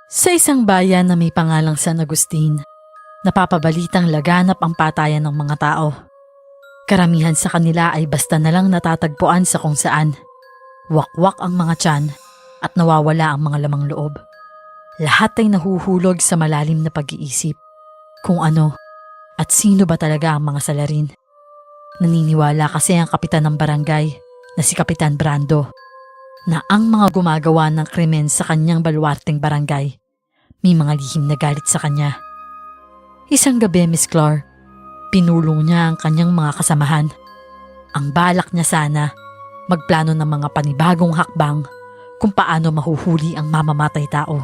Sa isang bayan na may pangalang San Agustin, napapabalitang laganap ang patayan ng mga tao. Karamihan sa kanila ay basta na lang natatagpuan sa kung saan. Wakwak ang mga tiyan at nawawala ang mga lamang loob. Lahat ay nahuhulog sa malalim na pag-iisip kung ano at sino ba talaga ang mga salarin. Naniniwala kasi ang kapitan ng barangay na si Kapitan Brando na ang mga gumagawa ng krimen sa kanyang baluarteng barangay may mga lihim na galit sa kanya. Isang gabi, Miss Clark, pinulong niya ang kanyang mga kasamahan. Ang balak niya sana, magplano ng mga panibagong hakbang kung paano mahuhuli ang mamamatay tao.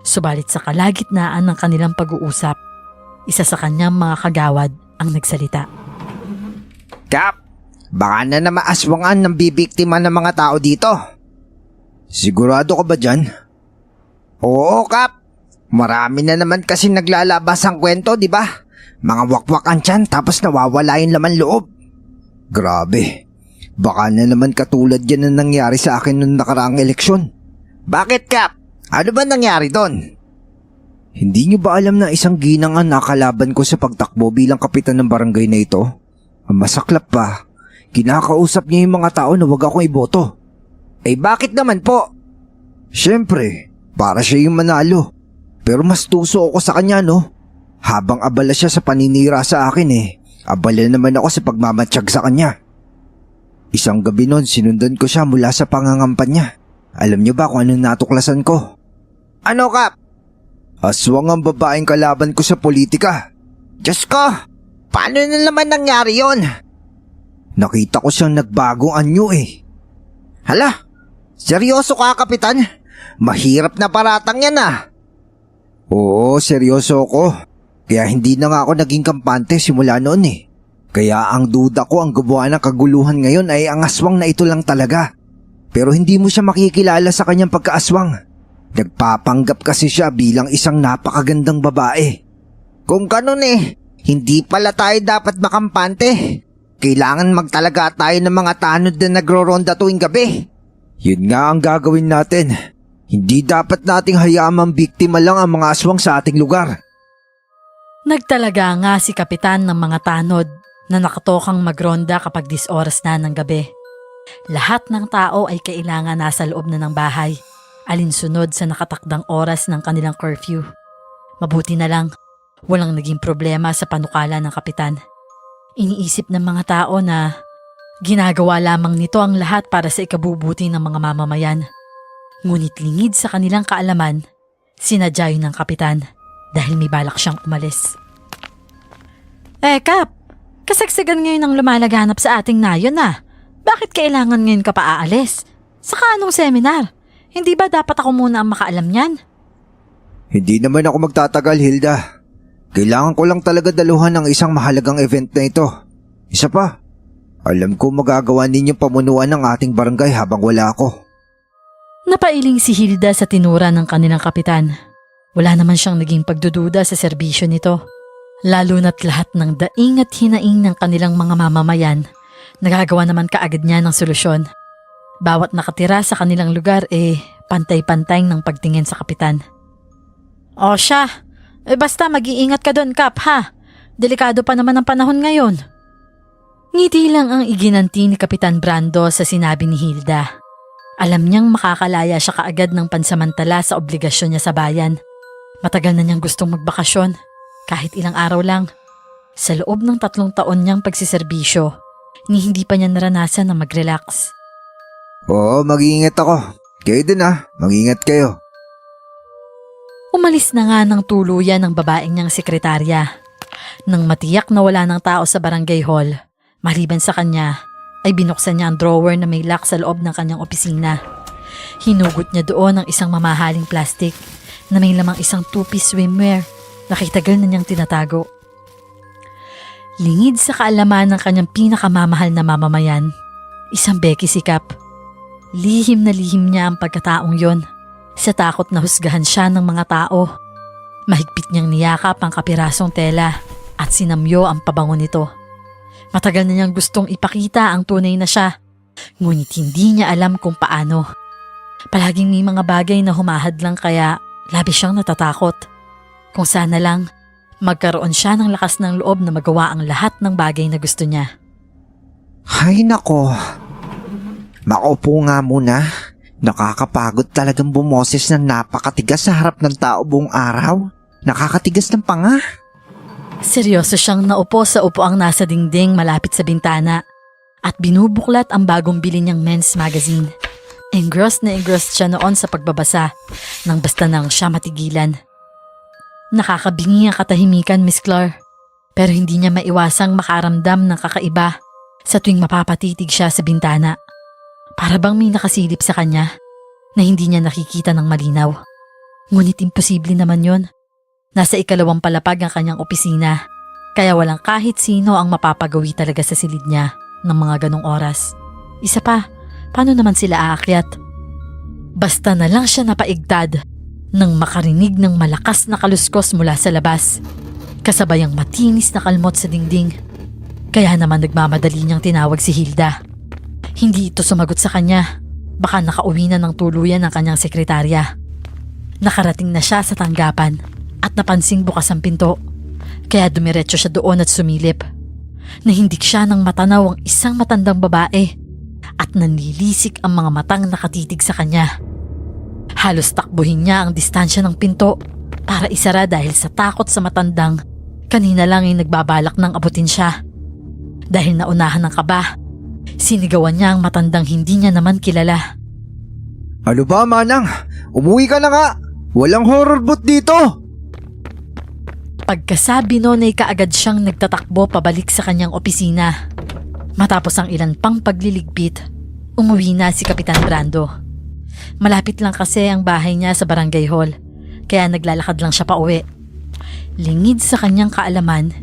Subalit sa kalagitnaan ng kanilang pag-uusap, isa sa kanyang mga kagawad ang nagsalita. Kap, baka na maaswangan ng bibiktima ng mga tao dito. Sigurado ka ba dyan? Oo, Kap. Marami na naman kasi naglalabas ang kwento, di ba? Mga wakwak ang tiyan tapos nawawala yung laman loob. Grabe. Baka na naman katulad yan na nangyari sa akin noong nakaraang eleksyon. Bakit, Kap? Ano ba nangyari doon? Hindi niyo ba alam na isang ginang ang nakalaban ko sa pagtakbo bilang kapitan ng barangay na ito? Ang masaklap pa, kinakausap niya yung mga tao na huwag akong iboto. Eh bakit naman po? Siyempre, para siya yung manalo. Pero mas tuso ako sa kanya, no? Habang abala siya sa paninira sa akin abala naman ako sa pagmamatsyag sa kanya. Isang gabi noon sinundan ko siya mula sa pangangampan niya. Alam niyo ba kung anong natuklasan ko? Ano, Kap? Aswang ang babaeng kalaban ko sa politika. Diyos ko! Paano na naman nangyari yon? Nakita ko siyang nagbagong anyo Hala, seryoso ka, Kapitan? Mahirap na paratang yan Oo, seryoso ako. Kaya hindi na nga ako naging kampante simula noon Kaya ang duda ko ang gumawa ng kaguluhan ngayon ay ang aswang na ito lang talaga. Pero hindi mo siya makikilala sa kanyang pagkaaswang. Nagpapanggap kasi siya bilang isang napakagandang babae. Kung ganun hindi pala tayo dapat makampante. Kailangan magtalaga tayo ng mga tanod na nagro-ronda tuwing gabi. Yun nga ang gagawin natin. Hindi dapat nating hayaang biktima lang ang mga aswang sa ating lugar. Nagtalaga nga si Kapitan ng mga tanod na nakatokang magronda kapag 10 oras na ng gabi. Lahat ng tao ay kailangan nasa loob na ng bahay, alinsunod sa nakatakdang oras ng kanilang curfew. Mabuti na lang, walang naging problema sa panukala ng Kapitan. Iniisip ng mga tao na ginagawa lamang nito ang lahat para sa ikabubuti ng mga mamamayan. Ngunit lingid sa kanilang kaalaman, sinadya yun ng Kapitan dahil may balak siyang umalis. Kap, kasagsagan ngayon ang lumalaganap sa ating nayon Bakit kailangan ngayon ka pa aalis? Saka anong seminar? Hindi ba dapat ako muna ang makaalam niyan? Hindi naman ako magtatagal, Hilda. Kailangan ko lang talaga daluhan ng isang mahalagang event na ito. Isa pa, alam ko magagawa ninyong pamunuan ng ating barangay habang wala ako. Napailing si Hilda sa tinura ng kanilang kapitan. Wala naman siyang naging pagdududa sa serbisyo nito. Lalo na't lahat ng daing at hinaing ng kanilang mga mamamayan, nagagawa naman kaagad niya ng solusyon. Bawat nakatira sa kanilang lugar pantay-pantay ng pagtingin sa kapitan. O siya, basta mag-iingat ka doon, Kap, ha? Delikado pa naman ang panahon ngayon. Ngiti lang ang iginanti ni Kapitan Brando sa sinabi ni Hilda. Alam niyang makakalaya siya kaagad ng pansamantala sa obligasyon niya sa bayan. Matagal na niyang gustong magbakasyon, kahit ilang araw lang. Sa loob ng 3 taon niyang pagsiserbisyo, hindi pa niya naranasan na mag-relax. Oo, mag-iingat ako. Kayo din mag-iingat kayo. Umalis na nga ng tuluyan ng babaeng niyang sekretarya. Nang matiyak na wala ng tao sa barangay hall, maliban sa kanya, ay binuksan niya ang drawer na may lock sa loob ng kanyang opisina. Hinugot niya doon ang isang mamahaling plastic na may lamang isang 2-piece swimwear na kitagal na niyang tinatago. Lingid sa kaalaman ng kanyang pinakamamahal na mamamayan, isang Becky sikap. Lihim na lihim niya ang pagkataong yon. Sa takot na husgahan siya ng mga tao, mahigpit niyang niyakap ang kapirasong tela at sinamyo ang pabango nito. Matagal na niyang gustong ipakita ang tunay na siya, ngunit hindi niya alam kung paano. Palaging may mga bagay na humahadlang kaya Labis siyang natatakot. Kung sana lang, magkaroon siya ng lakas ng loob na magawa ang lahat ng bagay na gusto niya. Hay nako. Makaupo nga muna. Nakakapagod talagang bumoses ng napakatigas sa harap ng tao buong araw. Nakakatigas ng panga. Seryoso siyang naupo sa upuang nasa dingding malapit sa bintana at binubuklat ang bagong bili niyang men's magazine. Engrossed na engrossed siya noon sa pagbabasa nang basta nang siya matigilan. Nakakabingi ang katahimikan, Miss Clark, pero hindi niya maiwasang makaramdam ng kakaiba sa tuwing mapapatitig siya sa bintana. Para bang may nakasilip sa kanya na hindi niya nakikita ng malinaw. Ngunit imposible naman yon. Nasa 2 palapag ang kanyang opisina, kaya walang kahit sino ang mapapagawi talaga sa silid niya ng mga ganong oras. Isa pa, paano naman sila aakyat? Basta na lang siya napaigtad nang makarinig ng malakas na kaluskos mula sa labas, kasabay ang matinis na kalmot sa dingding. Kaya naman nagmamadali niyang tinawag si Hilda. Hindi ito sumagot sa kanya. Baka nakauwi na ng tuluyan ang kanyang sekretarya. Nakarating na siya sa tanggapan at napansing bukas ang pinto. Kaya dumiretso siya doon at sumilip. Nahindik siya ng matanaw ang isang matandang babae at nanlilisik ang mga matang nakatitig sa kanya. Halos takbuhin niya ang distansya ng pinto para isara dahil sa takot sa matandang kanina lang ay nagbabalak ng abutin siya. Dahil naunahan ng kaba, sinigawan niya ang matandang hindi niya naman kilala. Ano ba, Manang? Umuwi ka na nga! Walang horror boot dito! Pagkasabi noon ay kaagad siyang nagtatakbo pabalik sa kanyang opisina. Matapos ang ilan pang pagliligpit, umuwi na si Kapitan Brando. Malapit lang kasi ang bahay niya sa barangay hall, kaya naglalakad lang siya pauwi. Lingid sa kanyang kaalaman,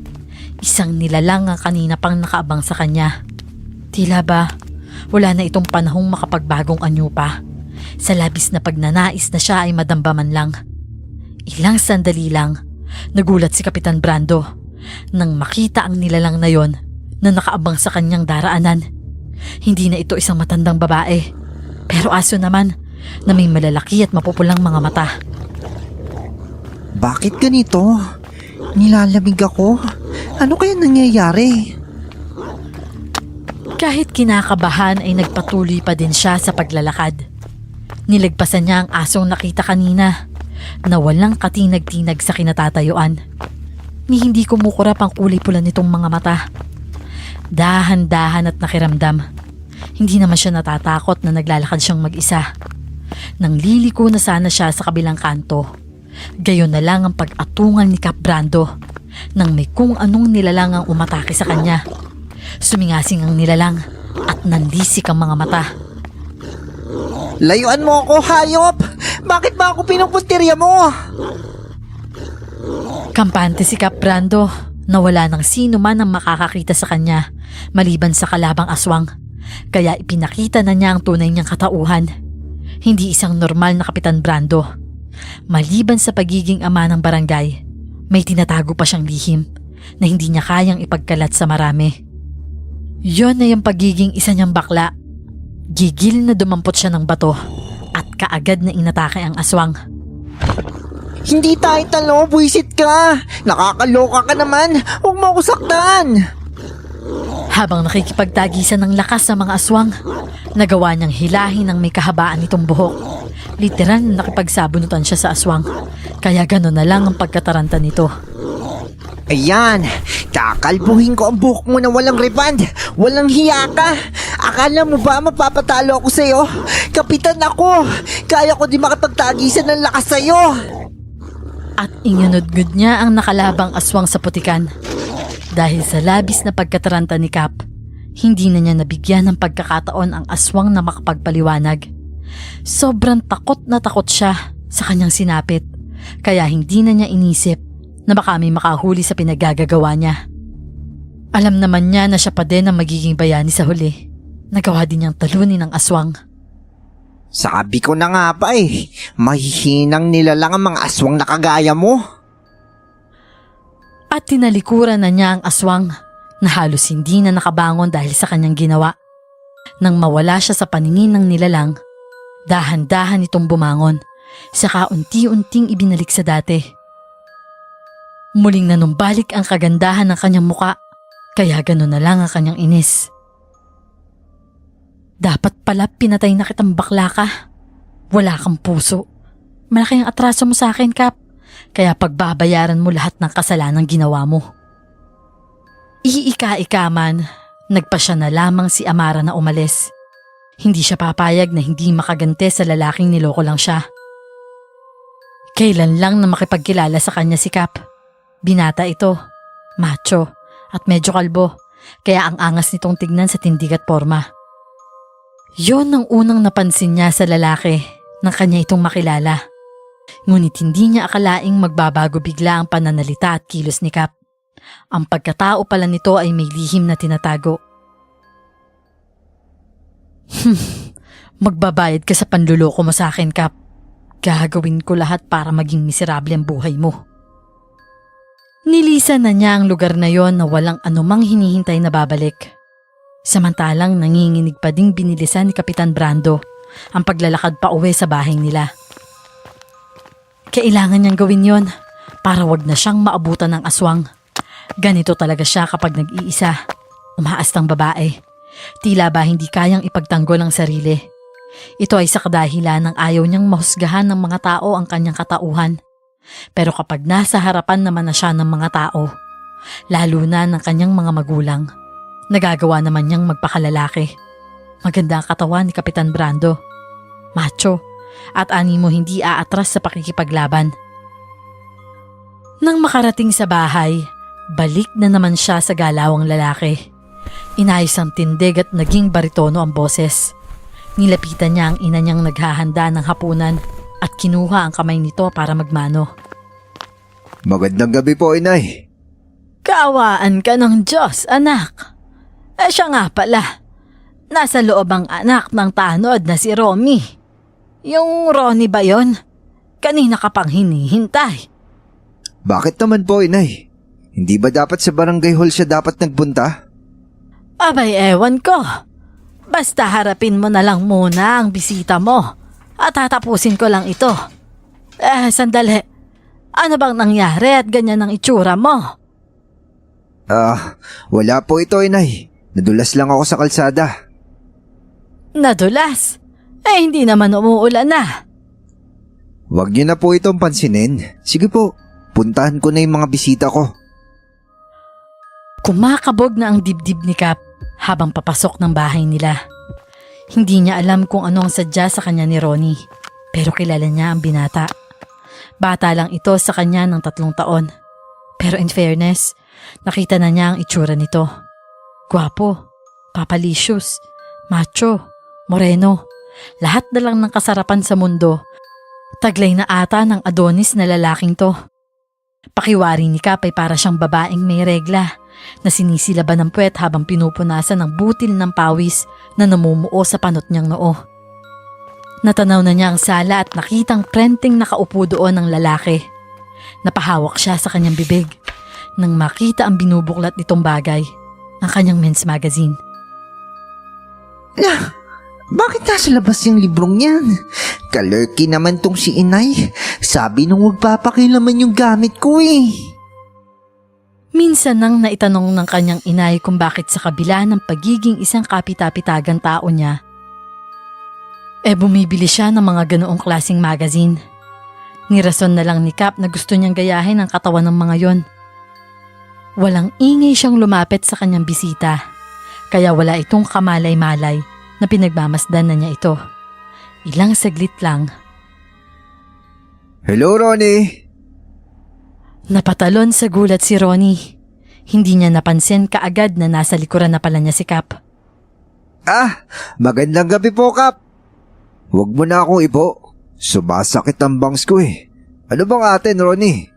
isang nilalang ang kanina pang nakaabang sa kanya. Tila ba, wala na itong panahong makapagbagong anyo pa. Sa labis na pagnanais na siya ay madamba man lang. Ilang sandali lang, nagulat si Kapitan Brando nang makita ang nilalang na yon na nakaabang sa kanyang daraanan. Hindi na ito isang matandang babae, pero aso naman na may malalaki at mapupulang mga mata. Bakit ganito? Nilalamig ako. Ano kaya nangyayari? Kahit kinakabahan ay nagpatuloy pa din siya sa paglalakad. Nilagpasan niya ang asong nakita kanina na walang katinag-tinag sa kinatatayuan. Ni hindi kumukurap ang kulay pula nitong mga mata. Dahan-dahan at nakiramdam. Hindi naman siya natatakot na naglalakad siyang mag-isa. Nang liliko na sana siya sa kabilang kanto, gayon na lang ang pag-atungal ni Cap Brando nang may kung anong nilalang ang umatake sa kanya. Sumingasing ang nilalang at nanlisik ang mga mata. Layuan mo ako, hayop! Bakit ba ako pinupuntirya mo? Kampante si Cap Brando na wala ng sino man ang makakakita sa kanya maliban sa kalabang aswang. Kaya ipinakita na niya ang tunay niyang katauhan. Hindi isang normal na Kapitan Brando. Maliban sa pagiging ama ng barangay, may tinatago pa siyang lihim na hindi niya kayang ipagkalat sa marami. Yon na yung pagiging isa niyang bakla. Gigil na dumampot siya ng bato at kaagad na inatake ang aswang. Hindi tayo talo, buwisit ka! Nakakaloka ka naman! Huwag mo ako saktan! Habang nakikipagtagisan ng lakas sa mga aswang, nagawa niyang hilahin ang may kahabaan nitong buhok. Literal na nakipagsabunutan siya sa aswang, kaya gano'n na lang ang pagkataranta nito. Ayan, kakalbuhin ko ang buhok mo na walang reband. Walang hiya ka. Akala mo ba mapapatalo ako sa'yo? Kapitan ako. Kaya ko di makapagtagisan ng lakas sa'yo. At inunudgud niya ang nakalabang aswang sa putikan. Dahil sa labis na pagkataranta ni Cap, hindi na niya nabigyan ng pagkakataon ang aswang na makapagpaliwanag. Sobrang takot na takot siya sa kanyang sinapit, kaya hindi na niya inisip na baka may makahuli sa pinaggagawa niya. Alam naman niya na siya pa din ang magiging bayani sa huli. Nagawa din niyang talunin ang aswang. Sabi ko na nga ba mahihinang nilalang ang mga aswang na kagaya mo. At tinalikuran na niya ang aswang na halos hindi na nakabangon dahil sa kanyang ginawa. Nang mawala siya sa paningin ng nilalang, dahan-dahan itong bumangon Saka unti-unting ibinalik sa dati. Muling nanumbalik ang kagandahan ng kanyang muka, kaya gano'n na lang ang kanyang inis. Dapat pala pinatay na kitang bakla ka. Wala kang puso. Malaki ang atraso mo sa akin, Kap. Kaya pagbabayaran mo lahat ng kasalanan ginawa mo. Iika-ika man, nagpa siya na lamang si Amara na umalis. Hindi siya papayag na hindi makagante sa lalaking niloko lang siya. Kailan lang na makipagkilala sa kanya si Kap. Binata ito, macho, at medyo kalbo, kaya ang angas nitong tignan sa tindig at porma. Yon ang unang napansin niya sa lalaki nang kanya itong makilala. Ngunit hindi niya akalaing magbabago bigla ang pananalita at kilos ni Kap. Ang pagkatao pala nito ay may lihim na tinatago. Magbabayad ka sa panluloko mo sa akin, Kap. Gagawin ko lahat para maging miserable ang buhay mo. Nilisan na niya ang lugar na yon na walang anumang hinihintay na babalik. Samantalang nanginginig pa ding binilisan ni Kapitan Brando ang paglalakad pa uwi sa bahay nila. Kailangan niyang gawin yon para wag na siyang maabutan ng aswang. Ganito talaga siya kapag nag-iisa. Umaastang babae. Tila ba hindi kayang ipagtanggol ang sarili. Ito ay sa kadahilan ng ayaw niyang mahusgahan ng mga tao ang kanyang katauhan. Pero kapag nasa harapan naman na siya ng mga tao, lalo na ng kanyang mga magulang, nagagawa naman niyang magpakalalaki. Maganda ang katawan ni Kapitan Brando. Macho. At animo hindi aatras sa pakikipaglaban. Nang makarating sa bahay, balik na naman siya sa galawang lalaki. Inayos ang tindig at naging baritono ang boses. Nilapitan niya ang ina niyang naghahanda ng hapunan at kinuha ang kamay nito para magmano. Magandang gabi po, Inay. Kaawaan ka ng Diyos, anak. Siya nga pala. Nasa loob ang anak ng tanod na si Romy. Yung Ronnie ba yon? Kanina ka pang hinihintay. Bakit naman po, Inay? Hindi ba dapat sa barangay hall siya dapat nagpunta? Abay, ewan ko. Basta harapin mo na lang muna ang bisita mo at tatapusin ko lang ito. Sandali. Ano bang nangyari at ganyan ang itsura mo? Wala po ito, Inay. Nadulas lang ako sa kalsada. Nadulas? Hindi naman umuulan na. Huwag niyo na po itong pansinin. Sige po, puntahan ko na yung mga bisita ko. Kumakabog na ang dibdib ni Kap habang papasok ng bahay nila. Hindi niya alam kung ano ang sadya sa kanya ni Ronnie, pero kilala niya ang binata. Bata lang ito sa kanya ng 3 taon. Pero in fairness, nakita na niya ang itsura nito. Gwapo, papalicious, macho, moreno. Lahat na lang ng kasarapan sa mundo. Taglay na ata ng Adonis na lalaking to. Pakiwari ni Kap ay para siyang babaeng may regla na sinisilaban ng puwet habang pinupunasan ng butil ng pawis na namumuo sa panot niyang noo. Natanaw na niya ang sala at nakitang prenting nakaupo doon ng lalaki. Napahawak siya sa kanyang bibig nang makita ang binubuklat nitong bagay, ang kanyang men's magazine. Bakit nasa labas yung librong yan? Kalurky naman tong si Inay. Sabi nung magpapakilaman yung gamit ko eh. Minsan nang naitanong ng kanyang inay kung bakit sa kabila ng pagiging isang kapitapitagang tao niya, bumibili siya ng mga ganoong klaseng magazine. Nirason na lang ni Kap na gusto niyang gayahin ang katawan ng mga yon. Walang ingay siyang lumapit sa kanyang bisita, kaya wala itong kamalay-malay na pinagmamasdan na niya ito. Ilang saglit lang. Hello, Ronnie. Napatalon sa gulat si Ronnie. Hindi niya napansin kaagad na nasa likuran na pala niya si Kap. Magandang gabi po, Kap. Huwag mo na akong ipo. Sumasakit ang bangs ko eh. Ano bang atin, Ronnie?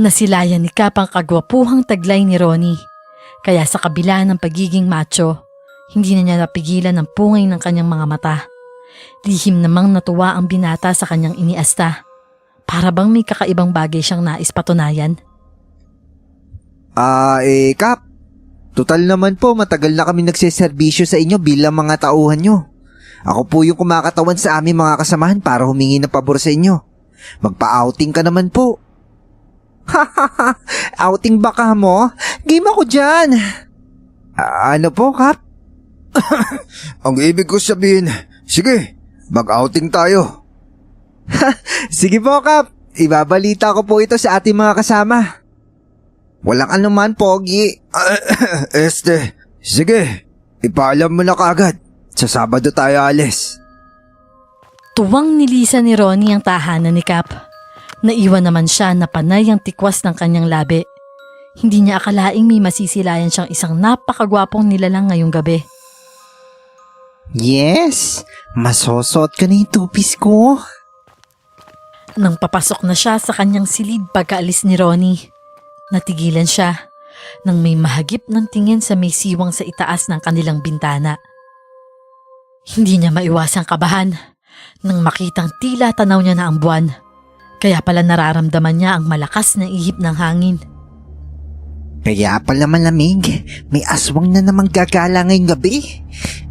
Nasilayan ni Kap ang kagwapuhang taglay ni Ronnie. Kaya sa kabila ng pagiging macho, hindi na niya napigilan ang pungay ng kanyang mga mata. Lihim namang natuwa ang binata sa kanyang iniasta. Para bang may kakaibang bagay siyang nais patunayan. Kap. Total naman po, matagal na kami nagseserbisyo sa inyo bilang mga tauhan nyo. Ako po yung kumakatawan sa aming mga kasamahan para humingi ng pabor sa inyo. Magpa-outing ka naman po. Outing ba ka mo? Game ako dyan. Ano po, Kap? Ang ibig ko sabihin, sige, mag-outing tayo. Sige po, Kap. Ibabalita ko po ito sa ating mga kasama. Walang anuman, Pogi. Sige, ipaalam mo na kaagad. Sa Sabado tayo alis. Tuwang nilisan ni Ronnie ang tahanan ni Cap. Naiwan naman siya na panay ang tikwas ng kanyang labi. Hindi niya akalaing may masisilayan siyang isang napakagwapong nilalang ngayong gabi. Yes, masosot ka na yung tupis ko. Nang papasok na siya sa kanyang silid pagkaalis ni Ronnie, natigilan siya nang may mahagip ng tingin sa may siwang sa itaas ng kanilang bintana. Hindi niya maiwasang kabahan nang makitang tila tanaw niya na ang buwan. Kaya pala nararamdaman niya ang malakas na ihip ng hangin. Kaya pala malamig. May aswang na namang gagala ngayong gabi.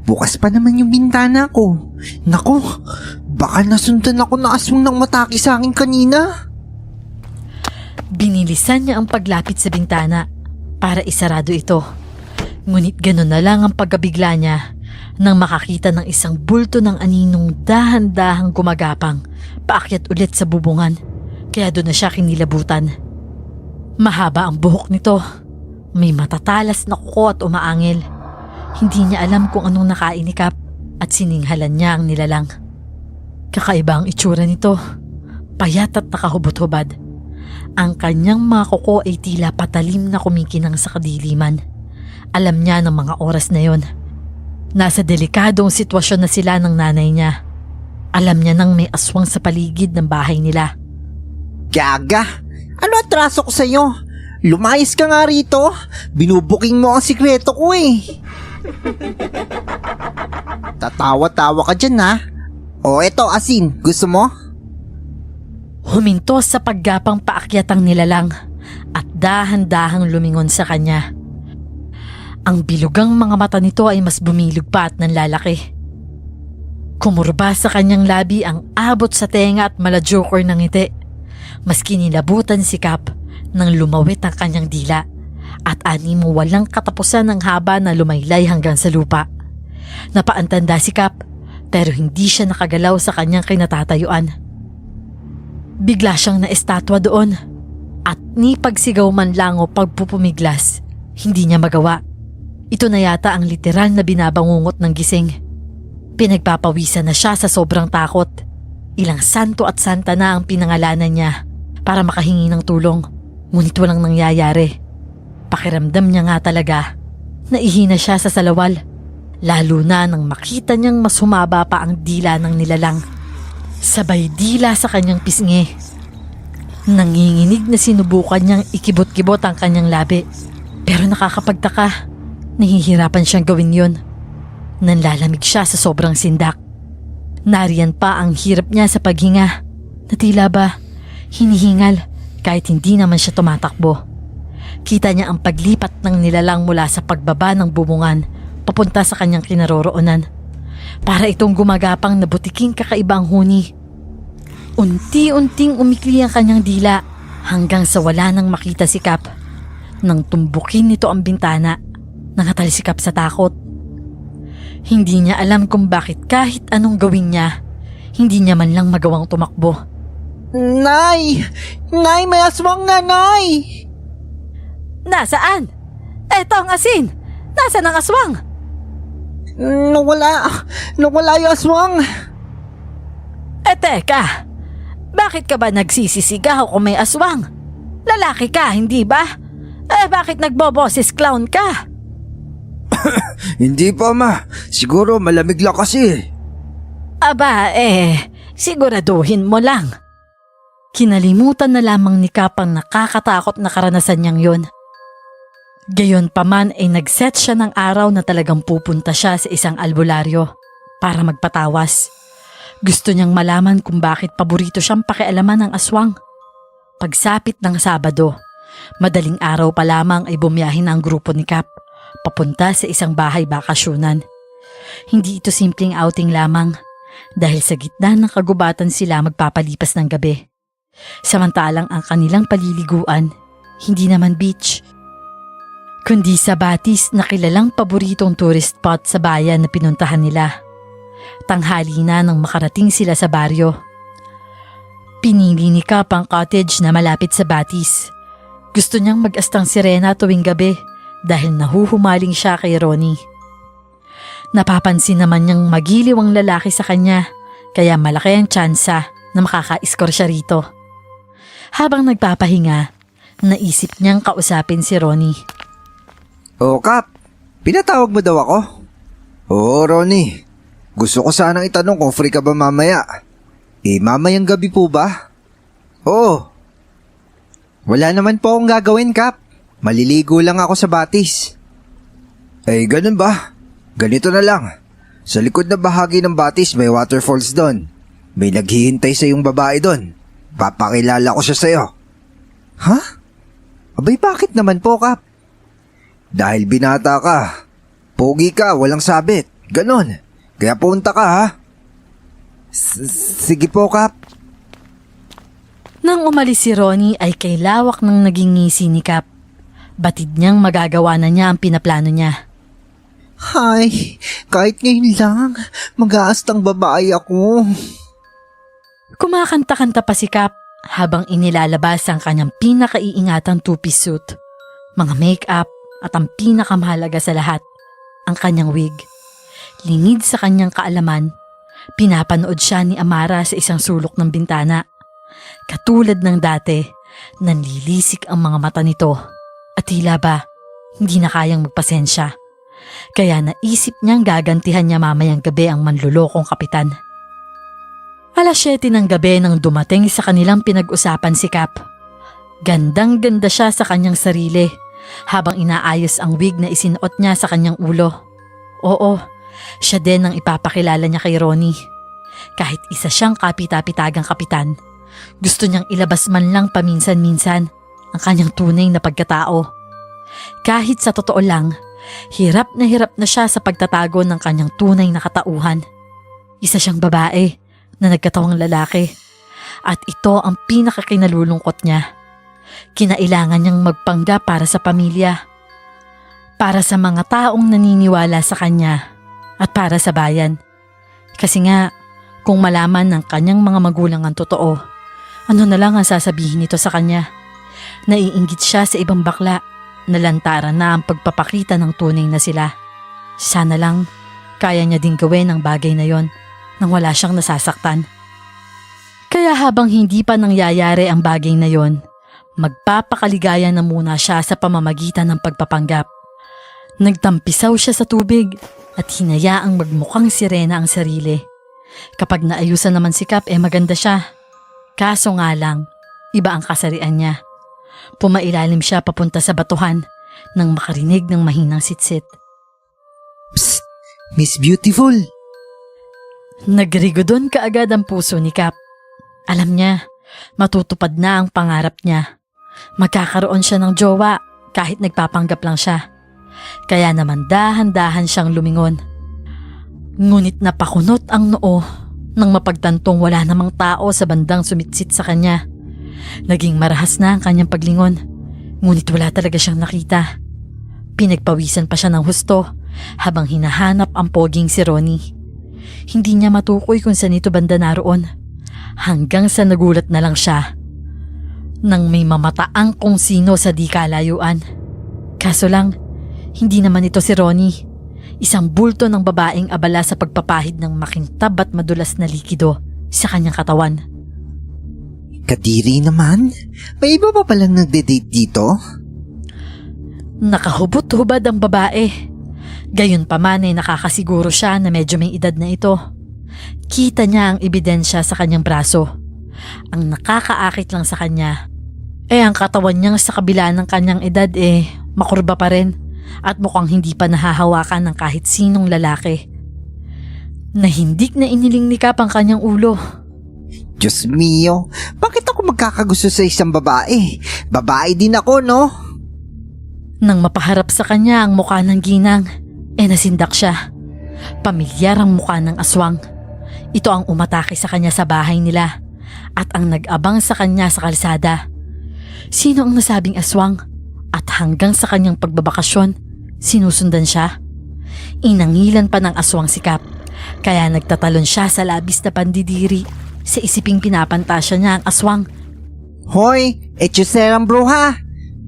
Bukas pa naman yung bintana ko. Naku, baka nasundan ako ng aswang nang mataki sa akin kanina. Binilisan niya ang paglapit sa bintana para isarado ito. Ngunit gano'n na lang ang pagkabigla niya nang makakita ng isang bulto ng aninong dahan-dahang gumagapang paakyat ulit sa bubungan, kaya doon na siya kinilabutan. Mahaba ang buhok nito, may matatalas na kuko at umaangil. Hindi niya alam kung anong nakain ni Cap at sininghalan niya ang nilalang. Kakaiba ang itsura nito, payat at nakahubot-hubad. Ang kanyang mga kuko ay tila patalim na kumikinang sa kadiliman. Alam niya ng mga oras na yon. Nasa delikadong sitwasyon na sila ng nanay niya. Alam niya nang may aswang sa paligid ng bahay nila. Gaga! Ano atraso ko sa'yo? Lumayas ka nga rito. Binubuking mo ang sikreto ko eh. Tatawa-tawa ka dyan ha. O eto asin, gusto mo? Huminto sa paggapang paakyat ang nilalang at dahan-dahang lumingon sa kanya. Ang bilugang mga mata nito ay mas bumilog pa at nanlalaki. Kumurba sa kanyang labi ang abot sa tenga at malajoker ng ngiti. Mas kinilabutan si Cap nang lumawit ang kanyang dila at animo walang katapusan ng haba na lumaylay hanggang sa lupa. Napaantanda si Cap pero hindi siya nakagalaw sa kanyang kinatatayuan. Bigla siyang naestatwa doon at ni pagsigaw man lang o pagpupumiglas, hindi niya magawa. Ito na yata ang literal na binabangungot ng gising. Pinagpapawisan na siya sa sobrang takot. Ilang santo at santa na ang pinangalanan niya para makahingi ng tulong, ngunit walang nangyayari. Pakiramdam niya nga talaga, naihina siya sa salawal, lalo na nang makita niyang mas humaba pa ang dila ng nilalang. Sabay dila sa kanyang pisngi. Nanginginig na sinubukan niyang ikibot-kibot ang kanyang labi, pero nakakapagtaka. Nahihirapan siyang gawin yun. Nanlalamig siya sa sobrang sindak. Nariyan pa ang hirap niya sa paghinga na tila ba hinihingal kahit hindi naman siya tumatakbo. Kita niya ang paglipat ng nilalang mula sa pagbaba ng bubungan papunta sa kanyang kinaroroonan. Para itong gumagapang na butiking kakaibang huni. Unti-unting umikli ang kanyang dila hanggang sa wala nang makita si Cap. Nang tumbukin nito ang bintana, nangatalisikap sa takot. Hindi niya alam kung bakit kahit anong gawin niya, hindi niya man lang magawang tumakbo. Nay! Nay, may aswang na, Nay! Nasaan? Eto ang asin! Nasaan ang aswang? Nawala yung aswang. Teka, bakit ka ba nagsisisigaw kung may aswang? Lalaki ka, hindi ba? Bakit nagboboses clown ka? Hindi pa, ma. Siguro malamig lang kasi. Aba, siguraduhin mo lang. Kinalimutan na lamang ni Cap ang nakakatakot na karanasan niyang yon. Gayon pa man ay nag-set siya ng araw na talagang pupunta siya sa isang albularyo para magpatawas. Gusto niyang malaman kung bakit paborito siyang pakialaman ng aswang. Pagsapit ng Sabado, madaling araw pa lamang ay bumiyahin ang grupo ni Cap papunta sa isang bahay bakasyunan. Hindi ito simpleng outing lamang dahil sa gitna ng kagubatan sila magpapalipas ng gabi. Samantalang ang kanilang paliliguan, hindi naman beach, kundi sa Batis na kilalang paboritong tourist spot sa bayan na pinuntahan nila. Tanghali na nang makarating sila sa baryo. Pinili ni Cap ang cottage na malapit sa Batis. Gusto niyang mag-astang sirena tuwing gabi dahil nahuhumaling siya kay Ronnie. Napapansin naman niyang magiliw ang lalaki sa kanya kaya malaki ang tsansa na makaka-score siya rito. Habang nagpapahinga, naisip niyang kausapin si Ronnie. Oh, Cap, pinatawag mo daw ako? Oo, Ronnie. Gusto ko sanang itanong kung free ka ba mamaya. Mamayang gabi po ba? Oo. Wala naman po akong gagawin, Cap. Maliligo lang ako sa Batis. Ganun ba? Ganito na lang. Sa likod na bahagi ng Batis may waterfalls doon. May naghihintay sa yung babae doon. Papakilala ko siya sa'yo. Ha? Abay, bakit naman po, Cap? Dahil binata ka. Pogi ka, walang sabit. Ganon. Kaya punta ka, ha? Sige po, Cap. Nang umalis si Ronnie ay kay lawak ng naging ngisi ni Cap. Batid niyang magagawa na niya ang pinaplano niya. Hay, kahit ngayon lang, mag-aastang babae ako. Kumakanta-kanta pa si Cap habang inilalabas ang kanyang pinakaiingatang two-piece suit, mga make-up at ang pinakamahalaga sa lahat, ang kanyang wig. Lingid sa kanyang kaalaman, pinapanood siya ni Amara sa isang sulok ng bintana. Katulad ng dati, nanlilisik ang mga mata nito at tila ba hindi na kayang magpasensya. Kaya naisip niyang gagantihan niya mamayang gabi ang manlulokong kapitan. 7:00 ng gabi nang dumating sa kanilang pinag-usapan si Cap. Gandang-ganda siya sa kanyang sarili habang inaayos ang wig na isinuot niya sa kanyang ulo. Oo, siya din ang ipapakilala niya kay Ronnie. Kahit isa siyang kapita-pitagang kapitan, gusto niyang ilabas man lang paminsan-minsan ang kanyang tunay na pagkatao. Kahit sa totoo lang, hirap na siya sa pagtatago ng kanyang tunay na katauhan. Isa siyang babae na nagkatawang lalaki at ito ang pinakakinalulungkot niya. Kinailangan niyang magpanggap para sa pamilya, para sa mga taong naniniwala sa kanya at para sa bayan. Kasi nga, kung malaman ng kanyang mga magulang ang totoo, ano na lang ang sasabihin nito sa kanya? Naiinggit siya sa ibang bakla. Nalantaran na ang pagpapakita ng tunay na sila. Sana lang kaya niya din gawin ang bagay na yon nang wala siyang nasasaktan. Kaya habang hindi pa nangyayari ang bagay na yon, magpapakaligaya na muna siya sa pamamagitan ng pagpapanggap. Nagtampisaw siya sa tubig at hinayaang magmukhang sirena ang sarili. Kapag naayusan naman si Cap maganda siya. Kaso nga lang, iba ang kasarian niya. Pumailalim siya papunta sa batuhan nang makarinig ng mahinang sitsit. Psst! Miss Beautiful! Nagrigodon kaagad ang puso ni Cap. Alam niya, matutupad na ang pangarap niya. Magkakaroon siya ng jowa kahit nagpapanggap lang siya. Kaya naman dahan-dahan siyang lumingon. Ngunit napakunot ang noo nang mapagtantong wala namang tao sa bandang sumitsit sa kanya. Naging marahas na ang kanyang paglingon, ngunit wala talaga siyang nakita. Pinagpawisan pa siya ng husto habang hinahanap ang poging si Ronnie. Hindi niya matukoy kung saan ito banda naroon, hanggang sa nagulat na lang siya nang may mamataang kung sino sa di kalayuan. Kaso lang, hindi naman ito si Ronnie. Isang bulto ng babaeng abala sa pagpapahid ng makintab at madulas na likido sa kanyang katawan. Kadiri naman? May iba pa palang nagde-date dito? Nakahubot-hubad ang babae. Gayunpaman ay nakakasiguro siya na medyo may edad na ito. Kita niya ang ebidensya sa kanyang braso. Ang nakakaakit lang sa kanya, ang katawan niyang sa kabila ng kanyang edad makurba pa rin at mukhang hindi pa nahahawakan ng kahit sinong lalaki. Nahindik na iniling ni Cap ang kanyang ulo. Diyos mio, bakit ako magkakagusto sa isang babae? Babae din ako, no? Nang mapaharap sa kanya ang mukha ng ginang, nasindak siya. Pamilyar ang mukha ng aswang. Ito ang umatake sa kanya sa bahay nila at ang nag-abang sa kanya sa kalsada. Sino ang nasabing aswang? At hanggang sa kanyang pagbabakasyon, sinusundan siya? Inangilan pa ng aswang si Cap, kaya nagtatalon siya sa labis na pandidiri sa isiping pinapantasya niya ang aswang. Hoy, echuserang bruha!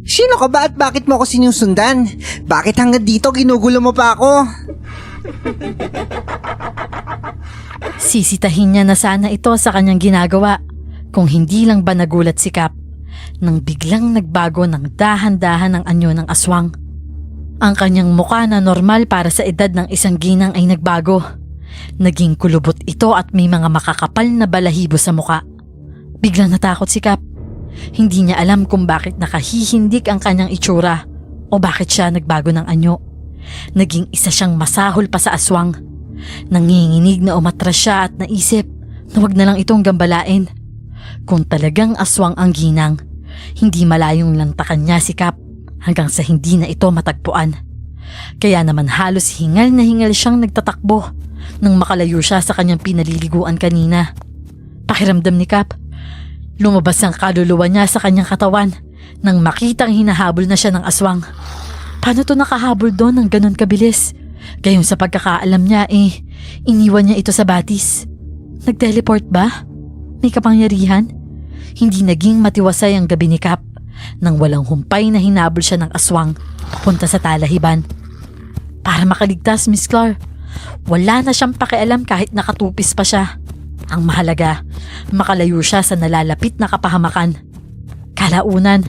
Sino ka ba at bakit mo ako sinusundan? Bakit hanggang dito ginugulo mo pa ako? Sisitahin niya na sana ito sa kanyang ginagawa kung hindi lang ba nagulat si Cap nang biglang nagbago ng dahan-dahan ang anyo ng aswang. Ang kanyang mukha na normal para sa edad ng isang ginang ay nagbago. Naging kulubot ito at may mga makakapal na balahibo sa mukha. Biglang natakot si Cap. Hindi niya alam kung bakit nakahihindik ang kanyang itsura o bakit siya nagbago ng anyo. Naging isa siyang masahol pa sa aswang. Nanginginig na umatras siya at naisip na wag na lang itong gambalain. Kung talagang aswang ang ginang, hindi malayong lantakan niya si Cap hanggang sa hindi na ito matagpuan. Kaya naman halos hingal na hingal siyang nagtatakbo nang makalayo siya sa kanyang pinaliliguan kanina. Pakiramdam ni Cap, lumabas ang kaluluwa niya sa kanyang katawan nang makitang hinahabol na siya ng aswang. Paano to nakahabol doon ng ganun kabilis? Gayon sa pagkakaalam niya iniwan niya ito sa batis. Nag-teleport ba? May kapangyarihan? Hindi naging matiwasay ang gabi ni Cap nang walang humpay na hinabol siya ng aswang papunta sa talahiban. Para makaligtas, Miss Clar, wala na siyang pakialam kahit nakatupis pa siya. Ang mahalaga, makalayo siya sa nalalapit na kapahamakan. Kalaunan,